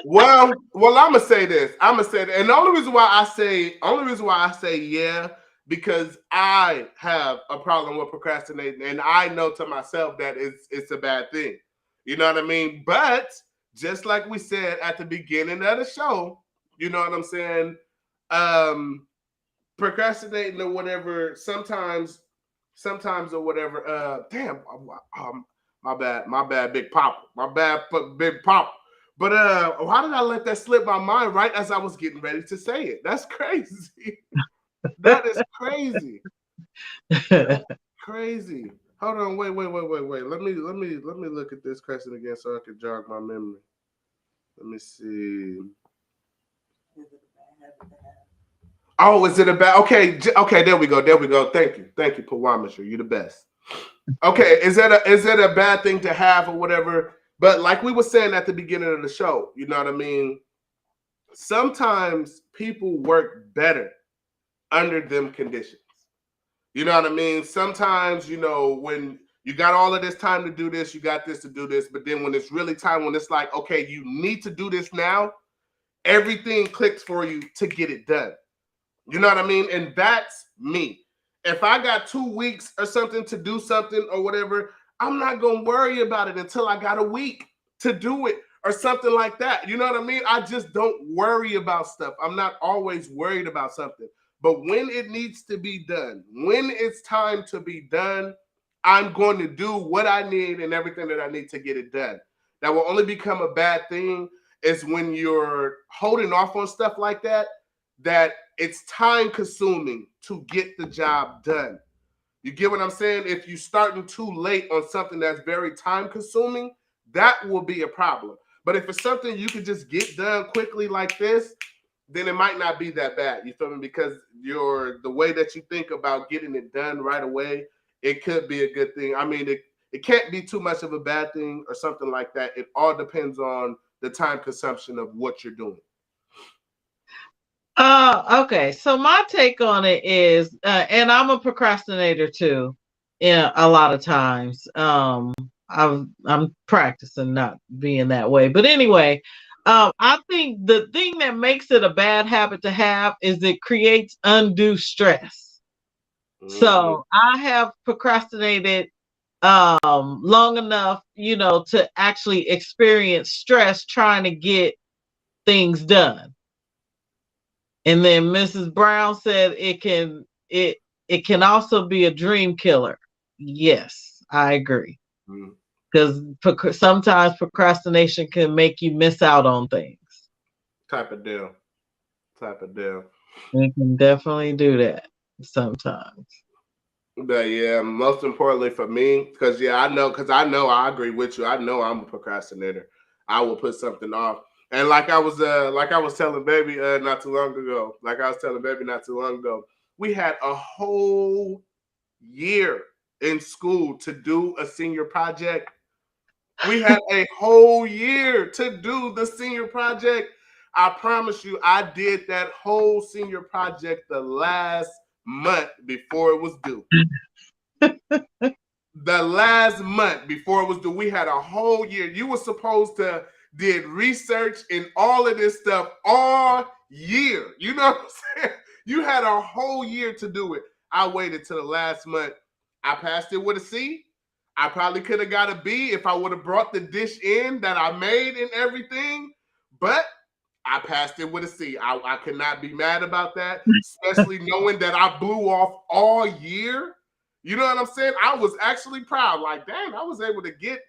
well, I'm gonna say this. I'm gonna say that, and the only reason why I say yeah, because I have a problem with procrastinating, and I know to myself that it's a bad thing. You know what I mean? But just like we said at the beginning of the show, you know what I'm saying? Procrastinating or whatever, sometimes or whatever. My bad, Big Pop. My bad, Big Pop. But why did I let that slip my mind right as I was getting ready to say it? That's crazy. That is crazy. Crazy. Hold on, wait. Let me look at this question again so I can jog my memory. Let me see. Oh, is it a bad? Okay, there we go. Thank you, Pawamisher. You're the best. Okay, is it a bad thing to have or whatever? But like we were saying at the beginning of the show, you know what I mean? Sometimes people work better under them conditions. You know what I mean? Sometimes, when you got all of this time to do this, you got this to do this, but then when it's really time, when it's like, okay, you need to do this now, everything clicks for you to get it done. You know what I mean? And that's me. If I got 2 weeks or something to do something or whatever, I'm not going to worry about it until I got a week to do it or something like that. You know what I mean? I just don't worry about stuff. I'm not always worried about something. But when it needs to be done, when it's time to be done, I'm going to do what I need and everything that I need to get it done. That will only become a bad thing is when you're holding off on stuff like that it's time consuming to get the job done. You get what I'm saying? If you're starting too late on something that's very time consuming, that will be a problem. But if it's something you can just get done quickly like this, then it might not be that bad. You feel me? Because the way that you think about getting it done right away, it could be a good thing. I mean, it can't be too much of a bad thing or something like that. It all depends on the time consumption of what you're doing. Okay. So my take on it is, and I'm a procrastinator too. Yeah, a lot of times. I'm practicing not being that way. But anyway, I think the thing that makes it a bad habit to have is it creates undue stress. Mm-hmm. So I have procrastinated long enough, to actually experience stress trying to get things done. And then Mrs. Brown said it can also be a dream killer. Yes, I agree. Because sometimes procrastination can make you miss out on things. Type of deal. It can definitely do that sometimes. But yeah, most importantly for me, because I know I agree with you. I know I'm a procrastinator. I will put something off. And like I was telling baby not too long ago, we had a whole year in school to do a senior project. We had a whole year to do the senior project. I promise you, I did that whole senior project the last month before it was due. The last month before it was due, we had a whole year. You were supposed to did research and all of this stuff all year. You know what I'm saying? You had a whole year to do it. I waited till the last month. I passed it with a C. I probably could have got a B if I would have brought the dish in that I made and everything. But I passed it with a C. I could not be mad about that, especially knowing that I blew off all year. You know what I'm saying? I was actually proud. Like, dang, I was able to get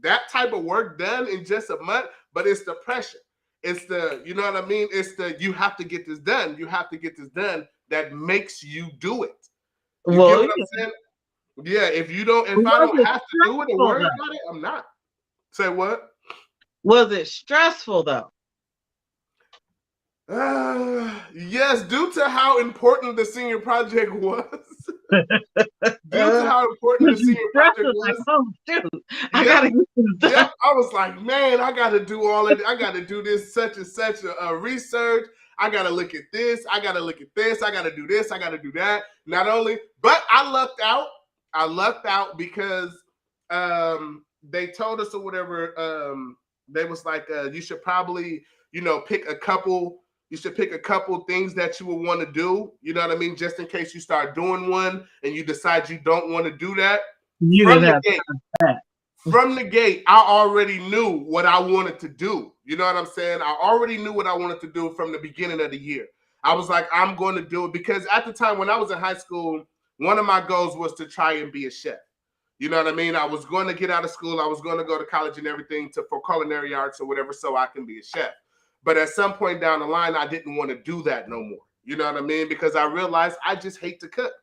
that type of work done in just a month. But it's the pressure. It's you know what I mean? It's you have to get this done. You have to get this done that makes you do it. You get what I'm saying? Yeah, if I don't have to do it and worry about it, I'm not. Say what? Was it stressful though? Yes, due to how important the senior project was. Due to how important the senior project was. Oh, shoot. I gotta get this done. I was like, man, I gotta do all of it. I gotta do this such and such a research. I gotta look at this. I gotta look at this. I gotta do this. I gotta do that. Not only, but I lucked out. I lucked out because they told us or whatever. They was like, you should probably, pick a couple. You should pick a couple things that you would want to do. You know what I mean? Just in case you start doing one and you decide you don't want to do that. From the gate, I already knew what I wanted to do. You know what I'm saying? I already knew what I wanted to do from the beginning of the year. I was like, I'm going to do it because at the time when I was in high school, one of my goals was to try and be a chef. You know what I mean? I was going to get out of school. I was going to go to college and everything for culinary arts or whatever so I can be a chef. But at some point down the line, I didn't want to do that no more. You know what I mean? Because I realized I just hate to cook.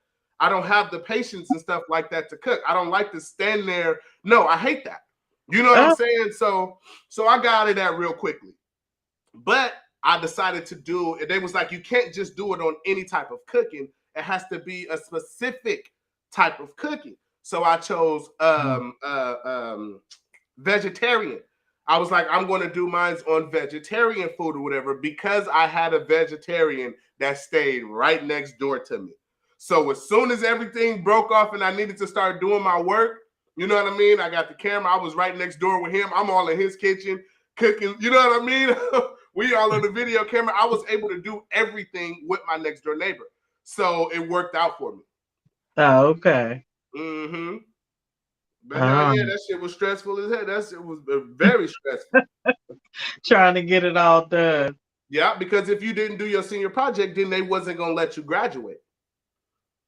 I don't have the patience and stuff like that to cook. I don't like to stand there. No, I hate that. You know what I'm saying? So I got it out real quickly. But I decided to do it. They was like, you can't just do it on any type of cooking. It has to be a specific type of cooking. So I chose vegetarian. I was like, I'm going to do mine on vegetarian food or whatever, because I had a vegetarian that stayed right next door to me. So as soon as everything broke off and I needed to start doing my work, you know what I mean? I got the camera. I was right next door with him. I'm all in his kitchen cooking. You know what I mean? We all on the video camera. I was able to do everything with my next door neighbor. So it worked out for me. Oh, okay. Mm-hmm. But yeah, that shit was stressful as hell. That shit was very stressful. Trying to get it all done. Yeah, because if you didn't do your senior project, then they wasn't gonna let you graduate.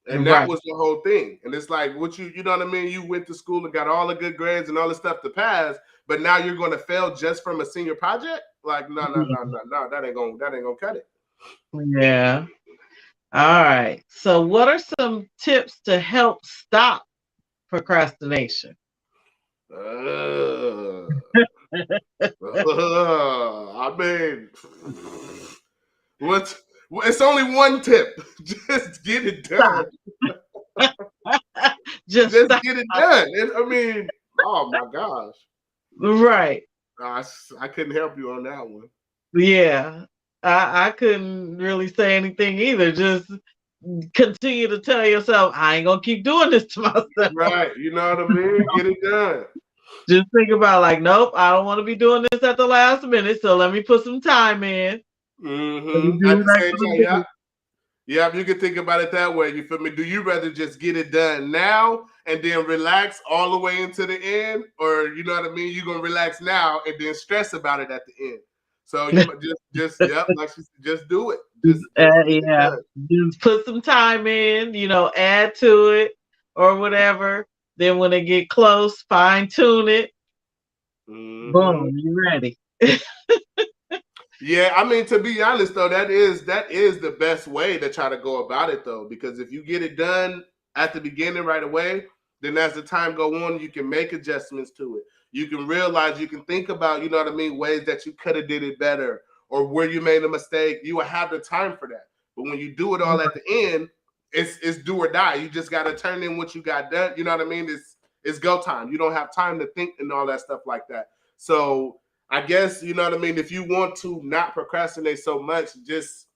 And that was the whole thing. And it's like, what you know what I mean? You went to school and got all the good grades and all the stuff to pass, but now you're gonna fail just from a senior project? Like, no, that ain't gonna cut it. Yeah. All right. So what are some tips to help stop procrastination? I mean, it's only one tip. Just get it done. Just get it done. I mean, oh my gosh. Right. I couldn't help you on that one. Yeah. I couldn't really say anything either. Just continue to tell yourself, I ain't gonna keep doing this to myself. Right. You know what I mean? Get it done. Just think about like, nope, I don't want to be doing this at the last minute. So let me put some time in. Mm-hmm. At the same time, yeah. Yeah, you can think about it that way. You feel me? Do you rather just get it done now and then relax all the way into the end? Or you know what I mean? You're gonna relax now and then stress about it at the end. So you just yep, like she said, just do it. Just put some time in, add to it or whatever. Then when they get close, fine tune it. Mm-hmm. Boom, you ready. Yeah, I mean, to be honest though, that is the best way to try to go about it though, because if you get it done at the beginning right away, then as the time go on, you can make adjustments to it. You can realize, you can think about, you know what I mean, ways that you could have did it better or where you made a mistake. You will have the time for that. But when you do it all at the end, it's do or die. You just got to turn in what you got done. You know what I mean? It's go time. You don't have time to think and all that stuff like that. So I guess, you know what I mean, if you want to not procrastinate so much, just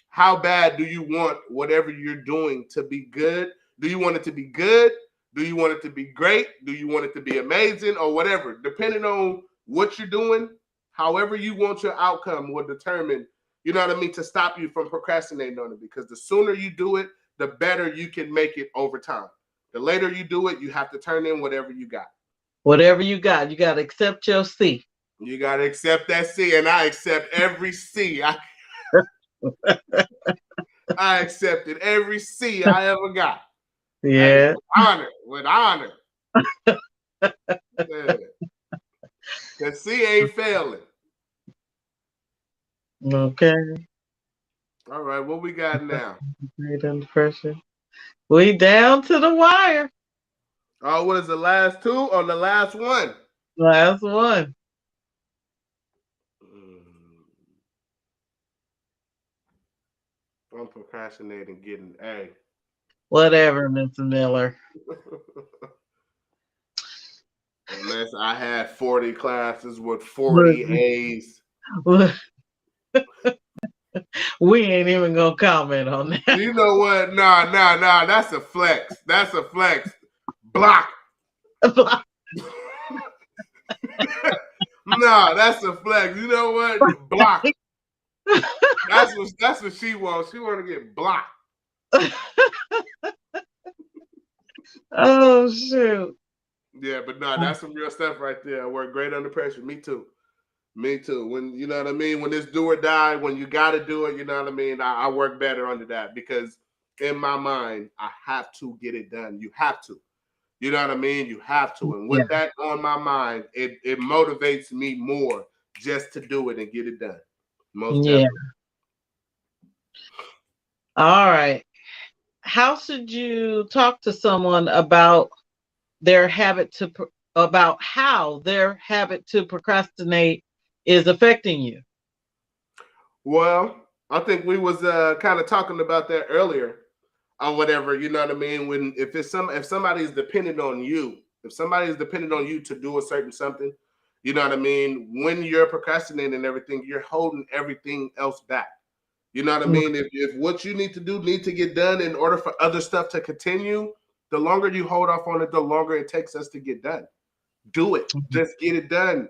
how bad do you want whatever you're doing to be good? Do you want it to be good? Do you want it to be great? Do you want it to be amazing or whatever? Depending on what you're doing, however you want your outcome will determine, you know what I mean, to stop you from procrastinating on it. Because the sooner you do it, the better you can make it over time. The later you do it, you have to turn in whatever you got. Whatever you got to accept your C. You got to accept that C, and I accept every C. I accepted every C I ever got. Yeah. With honor. Yeah. The C ain't failing. Okay. All right, what we got now? Great under pressure. We down to the wire. Oh, what is the last two or the last one? Last one. I'm procrastinating getting A. Whatever, Mr. Miller. Unless I had 40 classes with 40 A's. We ain't even gonna comment on that. You know what? Nah. That's a flex. Block. Nah, that's a flex. You know what? Block. That's what she wants. She want to get blocked. Oh shoot. Yeah, but no, that's some real stuff right there. I work great under pressure. Me too. When you know what I mean, when it's do or die, when you got to do it, you know what I mean. I work better under that because in my mind, I have to get it done. You have to. You know what I mean? You have to. And with that on my mind, it motivates me more just to do it and get it done. Most definitely. All right. how should you talk to someone about their habit to about how their habit to procrastinate is affecting you? Well, I think we was kind of talking about that earlier or whatever. You know what I mean? When if somebody is dependent on you, if somebody is dependent on you to do a certain something, you know what I mean? When you're procrastinating and everything, you're holding everything else back. You know what I mean? If what you need to do need to get done in order for other stuff to continue, the longer you hold off on it, the longer it takes us to get done. Do it. Just get it done.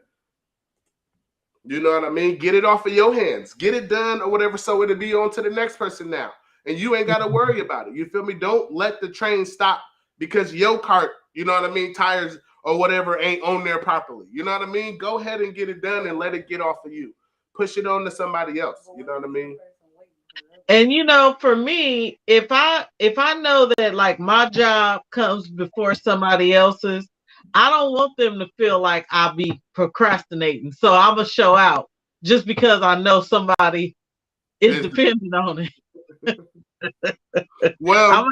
You know what I mean? Get it off of your hands. Get it done or whatever, so it'll be on to the next person now. And you ain't got to worry about it. You feel me? Don't let the train stop because your cart, you know what I mean, tires or whatever ain't on there properly. You know what I mean? Go ahead and get it done and let it get off of you. Push it on to somebody else. You know what I mean? And for me, if I know that like my job comes before somebody else's, I don't want them to feel like I'll be procrastinating. So I'm gonna show out just because I know somebody is dependent on it. Well,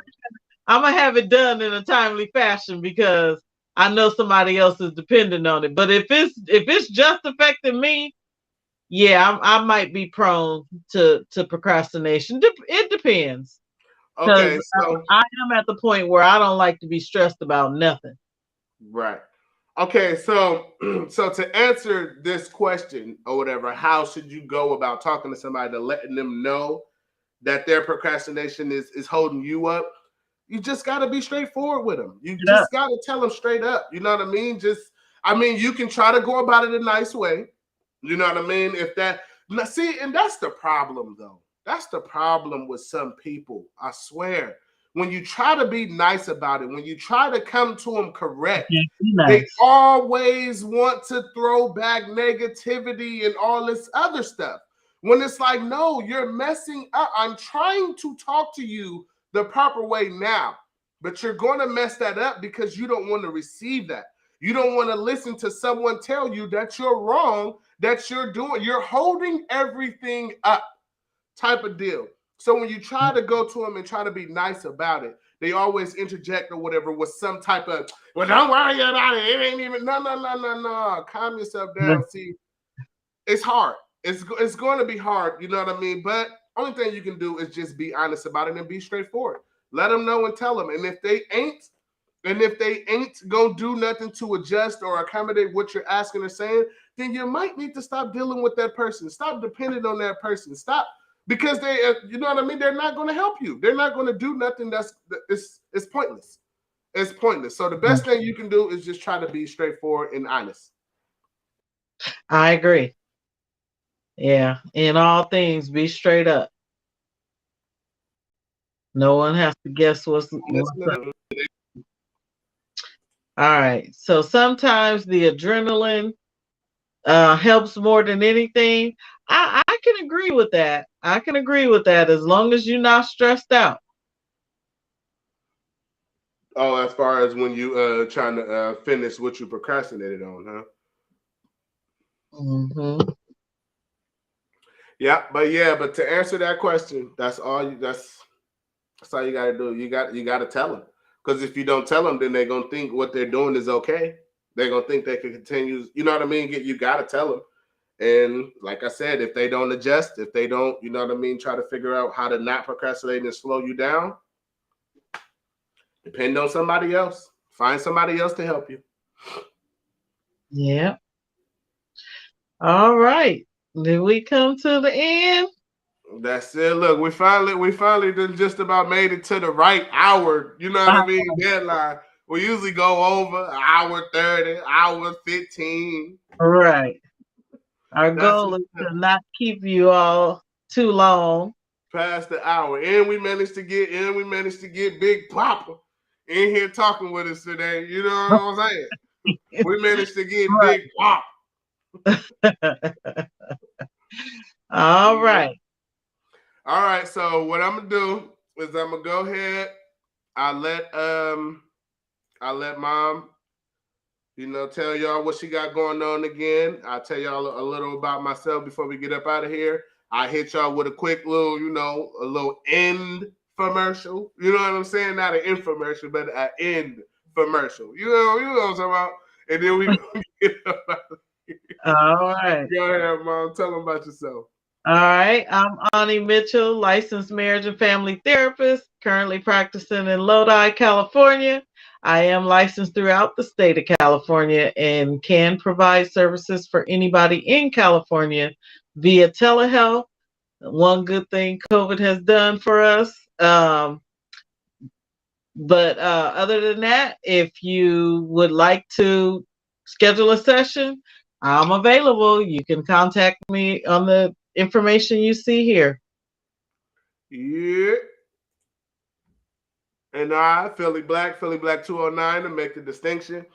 I'm gonna have it done in a timely fashion because I know somebody else is dependent on it. But if it's just affecting me, yeah, I might be prone to procrastination. It depends. okay, Because so I am at the point where I don't like to be stressed about nothing. right. Okay, so so to answer this question or whatever, how should you go about talking to somebody to letting them know that their procrastination is holding you up? You just got to be straightforward with them. You just got to tell them straight up. You know what I mean? You can try to go about it a nice way. You know what I mean? See, and that's the problem though. That's the problem with some people. I swear. When you try to be nice about it, when you try to come to them correct, they always want to throw back negativity and all this other stuff. When it's like, no, you're messing up. I'm trying to talk to you the proper way now, but you're going to mess that up because you don't want to receive that. You don't want to listen to someone tell you that you're wrong, that you're holding everything up type of deal. So when you try to go to them and try to be nice about it, they always interject or whatever with some type of, well, don't worry about it. It ain't even, no. Calm yourself down. See, it's hard. It's going to be hard. You know what I mean? But only thing you can do is just be honest about it and be straightforward. Let them know and tell them. And if they ain't gonna do nothing to adjust or accommodate what you're asking or saying, then you might need to stop dealing with that person. Stop depending on that person. Stop. Because they, you know what I mean? They're not going to help you. They're not going to do nothing it's pointless. It's pointless. So the best thing you can do is just try to be straightforward and honest. I agree. Yeah. In all things, be straight up. No one has to guess what's up. All right. So sometimes the adrenaline helps more than anything. I can agree with that. I can agree with that as long as you're not stressed out. Oh, as far as when you trying to finish what you procrastinated on, huh? Mm-hmm. Yeah, but to answer that question, that's all you got to do. You got to tell them, because if you don't tell them, then they're gonna think what they're doing is okay. They're gonna think they can continue. You know what I mean? You got to tell them. And like I said, if they don't adjust, if they don't, you know what I mean, try to figure out how to not procrastinate and slow you down, depend on somebody else. Find somebody else to help you. Yeah. All right. Did we come to the end? That's it. Look, we finally done just about made it to the right hour. You know what I mean? Deadline. We usually go over an hour 30, hour 15. All right. Our goal is to not keep you all too long. Past the hour. And we managed to get Big Papa in here talking with us today. You know what I'm saying? We managed to get Big Pop. All right. All right. So what I'm gonna do is I'm gonna go ahead. I'll let mom, tell y'all what she got going on again. I'll tell y'all a little about myself before we get up out of here. I hit y'all with a quick little, a little end infomercial. You know what I'm saying? Not an infomercial, but an infomercial. You know what I'm talking about? And then we gonna get up out of here. All right. Go ahead, Mom. Tell them about yourself. All right. I'm Ani Mitchell, licensed marriage and family therapist, currently practicing in Lodi, California. I am licensed throughout the state of California and can provide services for anybody in California via telehealth. One good thing COVID has done for us. But other than that, if you would like to schedule a session, I'm available. You can contact me on the information you see here. Yeah. And I, PhillyBlack, PhillyBlack 209 to make the distinction.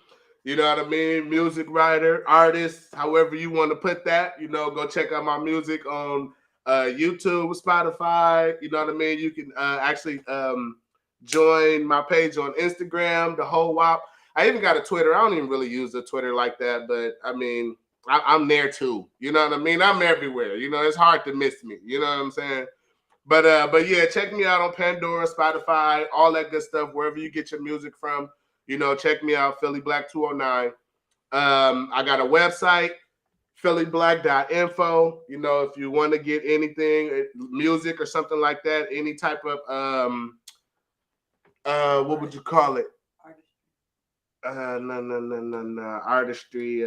You know what I mean? Music writer, artist, however you want to put that. You know, go check out my music on YouTube, Spotify. You know what I mean? You can actually join my page on Instagram, the whole WAP. I even got a Twitter. I don't even really use the Twitter like that, but I mean, I'm there too. You know what I mean? I'm everywhere. You know, it's hard to miss me. You know what I'm saying? But yeah, check me out on Pandora, Spotify, all that good stuff, wherever you get your music from. You know, check me out, PhillyBlack 209. I got a website, PhillyBlack.info. You know, if you want to get anything, music or something like that, any type of what would you call it? No, artistry,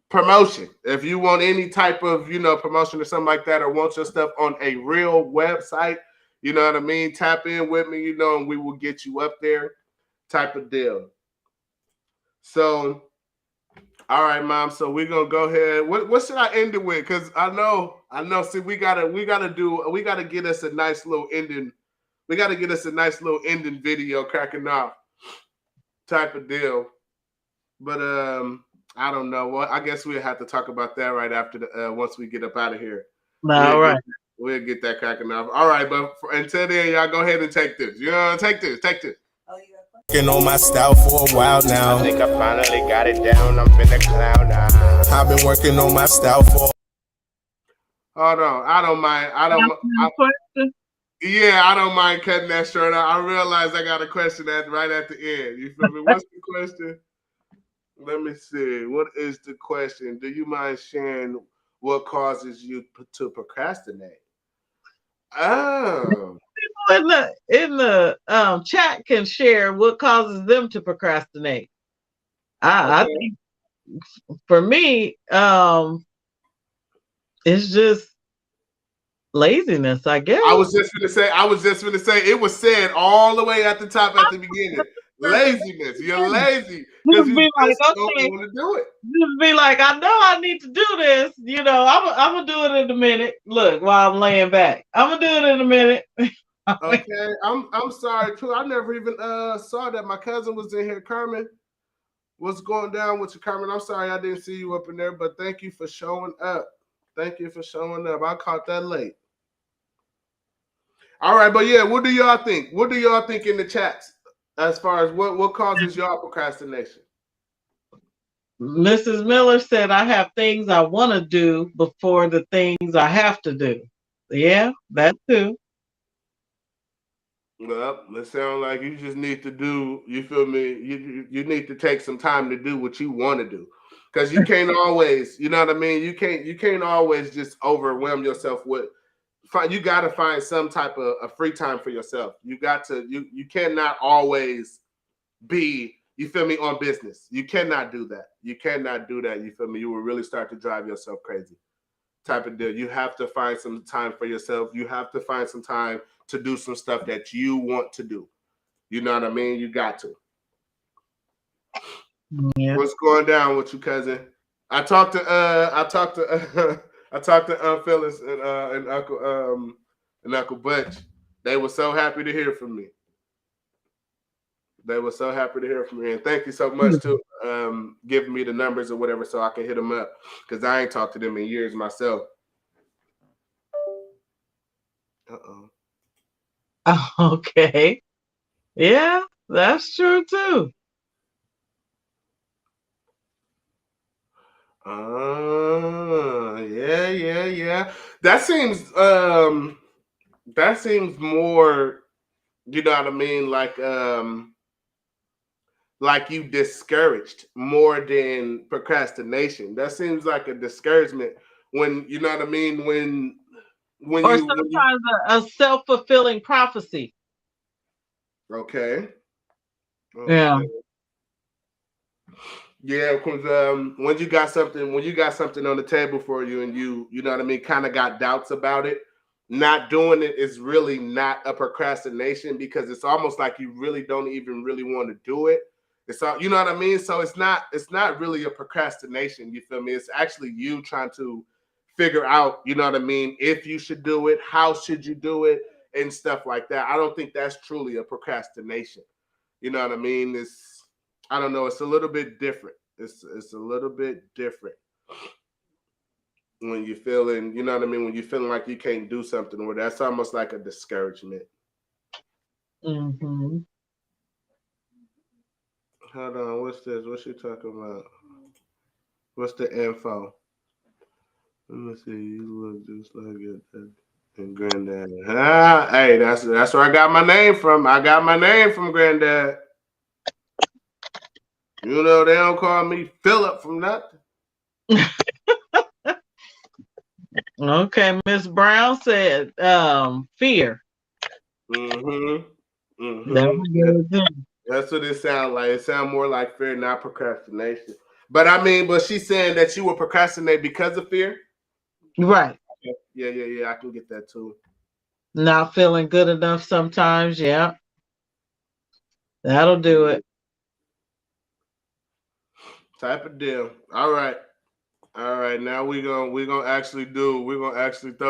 promotion. If you want any type of, you know, promotion or something like that, or want your stuff on a real website, you know what I mean? Tap in with me, you know, and we will get you up there, type of deal. So, all right, Mom. So we're gonna go ahead. What should I end it with? Because I know. See, we gotta get us a nice little ending. We gotta get us a nice little ending video cracking off, type of deal. But I don't know. Well, I guess we'll have to talk about that right after the once we get up out of here. All right. We'll get that cracking off. All right, but until then, y'all go ahead and take this. You know, take this. Working on my style for a while now. I think I finally got it down. I'm in the cloud now. I've been working on my style for. Hold on. I don't mind. Yeah, I don't mind cutting that short out. I realize I got a question right at the end. You feel me? What's the question? Let me see. What is the question? Do you mind sharing what causes you to procrastinate? Oh. People in the chat can share what causes them to procrastinate. I think for me, it's just laziness, I guess. I was just gonna say it was said all the way at the top at the beginning. Laziness. You're lazy because you just don't want to do it. Just be like, I know I need to do this. You know, I'm gonna do it in a minute. Look, while I'm laying back, I'm gonna do it in a minute. Okay, I'm sorry too. I never even saw that. My cousin was in here. Carmen, what's going down with you, Carmen? I'm sorry I didn't see you up in there, but thank you for showing up. Thank you for showing up. I caught that late. All right, but yeah, what do y'all think? What do y'all think in the chats as far as what causes y'all procrastination? Mrs. Miller said, I have things I want to do before the things I have to do. Yeah, that too. Well, it sounds like you just need to do, you feel me? You need to take some time to do what you want to do. Because you can't always, you know what I mean? You can't always just overwhelm yourself with. You got to find some type of free time for yourself. You cannot always be, you feel me, on business. You cannot do that. You cannot do that. You feel me? You will really start to drive yourself crazy, type of deal. You have to find some time for yourself. You have to find some time to do some stuff that you want to do. You know what I mean? You got to. Yeah. What's going down with you, cousin? I talked to Phyllis and Uncle Butch. They were so happy to hear from me. And thank you so much to giving me the numbers or whatever so I can hit them up because I ain't talked to them in years myself. Okay. Yeah, that's true too. Yeah. That seems that seems more, you know what I mean, like you discouraged more than procrastination. That seems like a discouragement when, you know what I mean, when Or you sometimes a self-fulfilling prophecy. okay. Yeah. Yeah, because when you got something on the table for you, and you know what I mean, kind of got doubts about it, not doing it is really not a procrastination, because it's almost like you really don't even really want to do it. It's all, you know what I mean. So it's not really a procrastination. You feel me? It's actually you trying to figure out, you know what I mean, if you should do it, how should you do it, and stuff like that. I don't think that's truly a procrastination. You know what I mean? I don't know. It's a little bit different. It's a little bit different when you're feeling, you know what I mean, when you're feeling like you can't do something, where that's almost like a discouragement. Mm-hmm. Hold on, what's this? What's she talking about? What's the info? Let me see. You look just like it and Granddad. Hey, that's where I got my name from. I got my name from Granddad. You know, they don't call me Philip from nothing. Okay, Miss Brown said fear. That's what it sounds like. It sounds more like fear, not procrastination. But I mean, but she's saying that you would procrastinate because of fear? Right. Yeah. I can get that too. Not feeling good enough sometimes, yeah. That'll do it. Type of deal. All right. Now we're gonna actually throw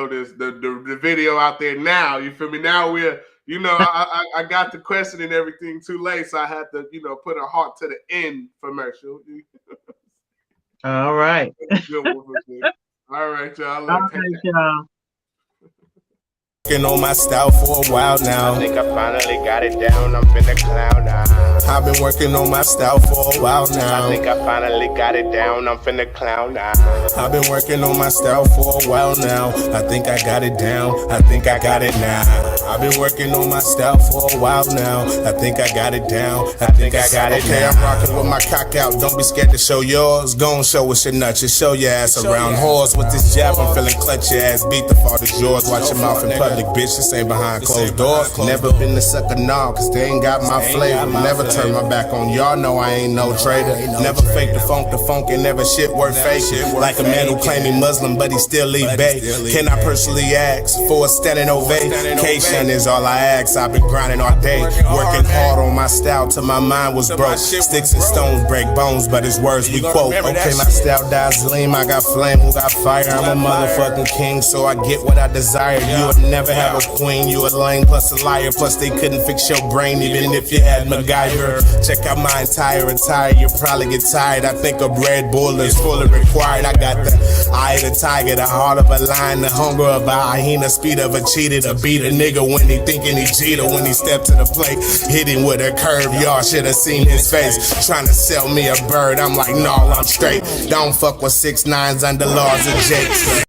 the video out there now. You feel me? Now I got the question and everything too late, so I had to, put a heart to the end commercial. All right. All right, y'all. All right, y'all. Working on my style for a while now. I think I finally got it down, I'm finna clown now. I've been working on my style for a while now. I think I finally got it down, I'm finna clown now. I've been working on my style for a while now. I think I got it down, I think I got it now. I've been working on my style for a while now. I think I got it down, I think I got it now. I'm rocking with my cock out, don't be scared to show yours. Gon' show us your nuts, just show your ass around. Whores with this jab, I'm feeling clutch your ass. Beat the fault is yours, watch your mouth in public, bitch. This ain't behind closed doors. Never been the sucker, nah, cause they ain't got my flavor. Never turn my back on y'all, know I ain't no trader. Never fake the funk and never shit worth faking. Like a man who claim he Muslim, but he still leave bait. Can I personally ask for a standing ovation? Is all I ask. I've been grinding all day, working hard on my style till my mind was broke. Sticks and stones break bones, but it's words we quote. Okay, my style dies lean, I got flame, who got fire? I'm a motherfucking king, so I get what I desire. You would never have a queen, you a lame plus a liar, plus they couldn't fix your brain even if you had MacGyver. Check out my entire attire, you'll probably get tired. I think a Red Bull is fully required. I got the eye of the tiger, the heart of a lion, the hunger of a hyena, speed of a cheetah, to beat a nigga when he thinking he cheated. When he stepped to the plate, hit him with a curve, y'all should have seen his face. Trying to sell me a bird, I'm like, no, I'm straight. Don't fuck with 6'9" under laws of Jakes.